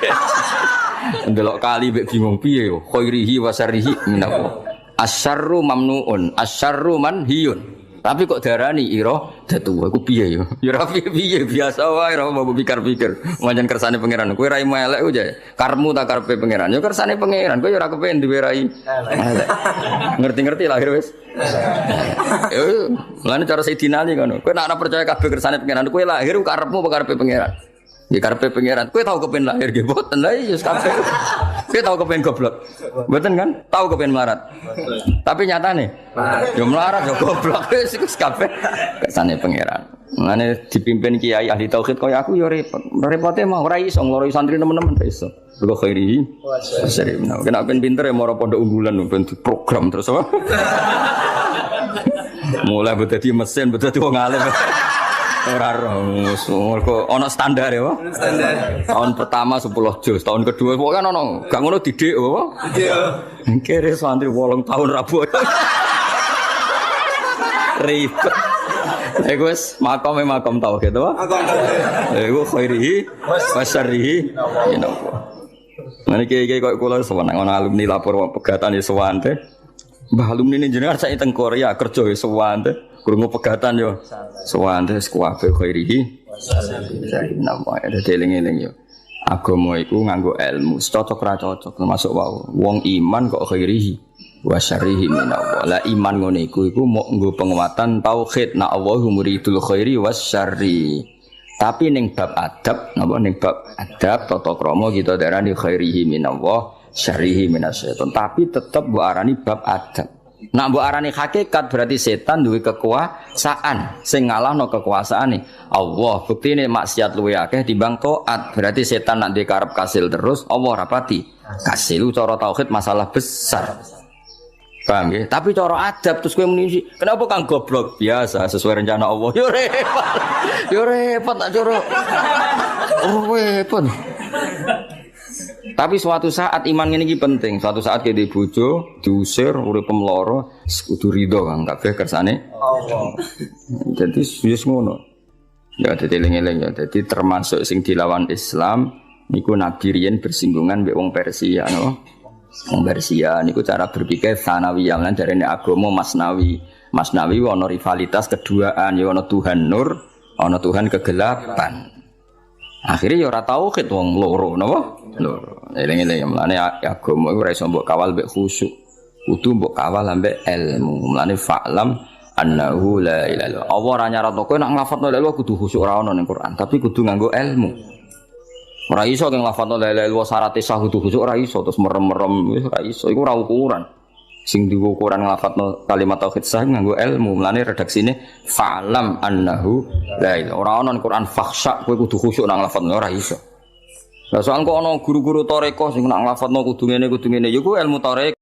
Ndelok kali mbek bingung piye yo. Khairihi wa syarrihi minallah. Asyarru mamnuun, asyarru manhiyun. Tapi kok darani ira datu aku piye yo. Ya ora piye biasa wae ora mau pikir-pikir. Manjen kersane pangeran. Kowe rai melek ku jae. Karmu tak karepe pangeran. Yo kersane pangeran. Kowe yo ora kepengin duwe rai elek. Ngerti-ngerti lahir wis. Yo, lan cara Sayyidina Ali ngono. Kowe nek ora percaya kabeh kersane pangeran, kowe lahir ku karepmu apa karepe pangeran? Ya karepe pangeran. Kowe tau kepengin lahir nggih mboten. Lah iya kabeh. Kowe tau kepengin goblok. Mboten kan? Tau kepengin melarat. Tapi nyatane yo melarat yo goblok wis kabeh kersane pangeran. Mane dipimpin kiai ahli tauhid kaya aku yo repot. Repote mah ora iso ngloroi santri teman-teman ora iso. Mergo khairi. Sering. Kena ben pinter ya moro pondok unggulan ben program terus apa? Mulai dadi mesin, dadi wong alim. Ora mergo ana standar ya, Pak. Standar. Tahun pertama 10 juz, tahun kedua pokoke ana gak ngono didik apa? Didik. Kere santri 8 tahun rabu. Ribet. Iku wis makom tauhid, apa? Makom tauhid. Iku khairihi wa syarrihi minallah. Nah kiai-kiai kok kula sowan ana alumni lapor pegatan ya sowan teh. Mbah alumni ini jenengan saiki teng Korea kerja ya sowan teh. Krungu pegatan yo. Sowan teh kuwabe khairihi. Nama ada eling-eling yo. Agama iku nganggo ilmu, cocok ra cocok termasuk wau. Wong iman kok khairihi wa syarrihi minallah. Lah iman ngene iku mok nggo penguatan tauhid na Allahu muridul khairi was syarri. Tapi ning bab adab, napa ning bab adab tata krama kita darani khairihi minallah, syarrihi minasyaiton. Tapi tetep mbok arani bab adab. Nak mbok arani hakikat berarti setan duwe kekuasaan sing ngalahno kekuasaane Allah. Buktine maksiat luwe akeh timbang taat. Berarti setan nak dikarep kasil terus, Allah rapati kasil. Cara tauhid masalah besar. Paham ya? Tapi cara adab terus kowe muni kenapa kang goblok biasa sesuai rencana Allah. Yo repot. Yo repot tak cara. Oh repot. Tapi suatu saat iman ini penting. Suatu saat kita dibojo, diusir, urip pemloro, kudu ridho kan kabeh kersane Allah. Jadi wis ngono. Ya dadi eling-eling ya. Dadi termasuk sing dilawan Islam niku Nabi riyen bersinggungan mbek wong Persia no. Wong Persia niku cara berpikir sanawiyah lan jarene agama Masnawi. Masnawi ana rivalitas keduaan ya ana Tuhan nur, ana Tuhan kegelapan. Akhirnya ya ora tauhid wong loro napa? Loro. Eling-eling mlane agama iku ora iso mbok kawal mbek khusyuk. Kudu mbok kawal ambek ilmu. Mlane fa'lam annahu la ilaha illallah. Allah ora nyaratno kowe nek nglafadzno la ilaha kudu khusyuk ora ono ning Quran, tapi kudu nganggo ilmu. Ora iso keng lafadzno la ilaha illallah syarat sah kudu khusyuk ora iso terus merem-merem wis ora iso. Iku ora ukuran. Sing digo ukuran nglafadzno kalimat tauhid sah nganggo ilmu. Mlane redaksine fa'lam annahu la ilaha. Ora ono ning Quran fakhsha kowe kudu khusyuk nang nglafadzno ora iso. Lah soal kok ana guru-guru tarekah sing nak nglafadzno kudu ngene ya ku ilmu tarekah.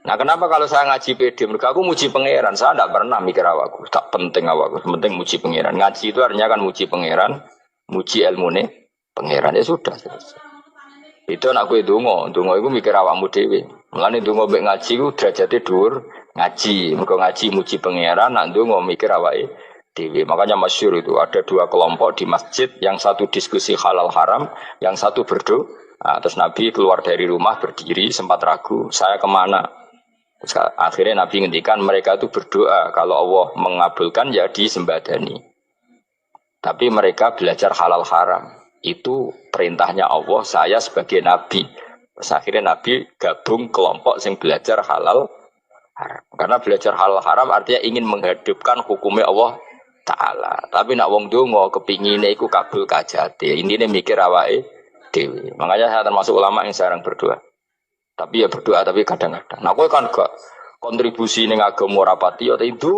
Nah kenapa kalau saya ngaji PD? Mereka aku muji pangeran, saya tidak pernah mikir awakku, tak penting awakku, penting muji pangeran. Ngaji itu artinya kan muji pangeran, muji ilmune pangeran ya sudah. Itu anak gue dongo itu mikir awakmu dewe. Mulane dongo mbek ngaji ku derajate dhuwur ngaji, mergo ngaji muji pangeran, nak dongo mikir awake dewe. Makanya masyhur itu ada dua kelompok di masjid, yang satu diskusi halal haram, yang satu berdoa. Nah, terus Nabi keluar dari rumah berdiri sempat ragu, saya kemana? Terus akhirnya Nabi ngendikan mereka itu berdoa kalau Allah mengabulkan ya disembadani. Tapi mereka belajar halal haram. Itu perintahnya Allah, saya sebagai Nabi. Terus akhirnya Nabi gabung kelompok yang belajar halal haram. Karena belajar halal haram artinya ingin menghidupkan hukumnya Allah Ta'ala. Tapi nak wong dongo kepinginnya iku kabul kajate. Ini mikir awake dewi. Makanya saya termasuk ulama yang jarang berdoa. Tapi ya berdoa tapi kadang-kadang. Nah kowe kan gak kontribusi ning agama rapati ya itu.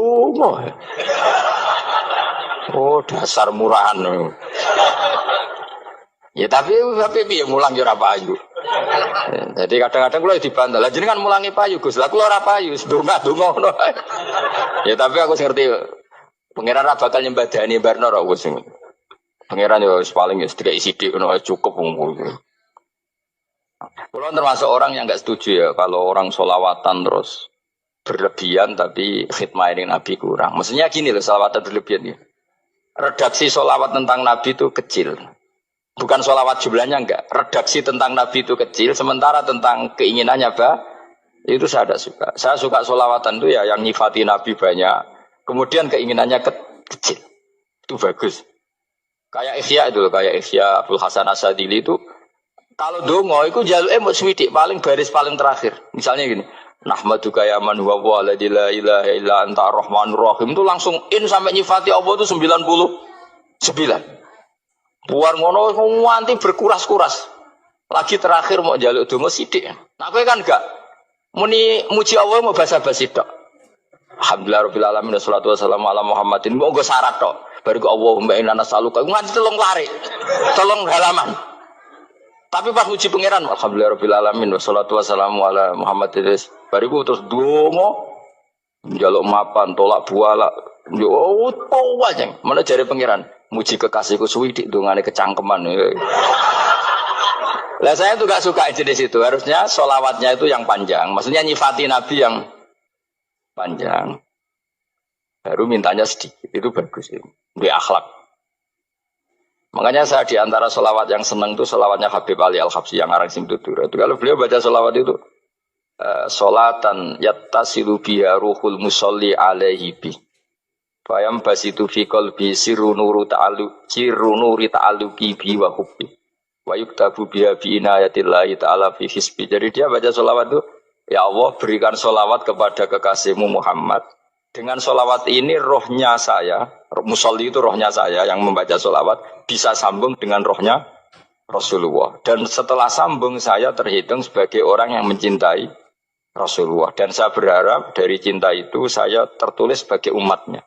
Oh dasar murahan. Ya tapi piye mulang yo ora payu. Jadi kadang-kadang kula dibantah. Lah jenengan mulangi payu Gus. Lah kula ora payu, donga-donga ngono. Ya tapi aku ngerti pangeran ra bakal nyembadani barno ra wis. Pangeran yo paling ya sedikit sithik ngono cukup wong. Kalau termasuk orang yang enggak setuju ya kalau orang sholawatan terus berlebihan tapi khidmah ini Nabi kurang. Maksudnya gini loh sholawatan berlebihan ya. Redaksi sholawat tentang Nabi itu kecil. Bukan sholawat jumlahnya enggak. Redaksi tentang Nabi itu kecil. Sementara tentang keinginannya itu saya tidak suka. Saya suka sholawatan itu ya yang nyifati Nabi banyak. Kemudian keinginannya kecil. Itu bagus. Kayak Ihya itu loh. Kayak Ihya Abdul Hasan Asadili itu. Kalau dongo itu jaluke mau swidik paling baris paling terakhir. Misalnya gini, nahmaduka ya man huwa la ilaha illa anta rahmanur rahim itu langsung in sampai nyifati Allah itu 99. Buar ngono nganti berkuras-kuras. Lagi terakhir mau jaluk dongo sithik. Nah kowe kan enggak muni muji Allah mau basa-basi tok. Alhamdulillah rabbil alamin wassalatu wassalamu ala Muhammadin. Mau nggo syarat tok. Baru ke Allahumma inna nas'aluka nganti telung lari. Telung halaman. Tapi pas uji pangeran, alhamdulillah rabbil alamin wassalatu wassalamu ala Muhammadin. Bariku terus dongo njaluk mapan, tolak buala. Yo tawa jeng. Mana jare pangeran? Muji kekasihku suwi dik dongane kecangkeman. Lah saya tuh gak suka jenis itu. Harusnya sholawatnya itu yang panjang. Maksudnya nyifati Nabi yang panjang. Baru mintanya sedikit. Itu bagus. Itu akhlak. Makanya saya di antara sholawat yang seneng itu sholawatnya Habib Ali Al-Habsyi yang arang sim tutur. Itu kalau beliau baca sholawat itu sholatan yattasilu biha ruhul musolli alaihi bi. Fayam basitu fi qalbi sirru nuri ta'alluqi bi wa hubbi. Wa yuktabu biha bi inayatillahi ta'ala fi hisbi. Jadi dia baca sholawat itu, ya Allah berikan sholawat kepada kekasihmu Muhammad. Dengan sholawat ini rohnya saya, musolli itu rohnya saya yang membaca sholawat, bisa sambung dengan rohnya Rasulullah. Dan setelah sambung saya terhitung sebagai orang yang mencintai Rasulullah. Dan saya berharap dari cinta itu saya tertulis sebagai umatnya.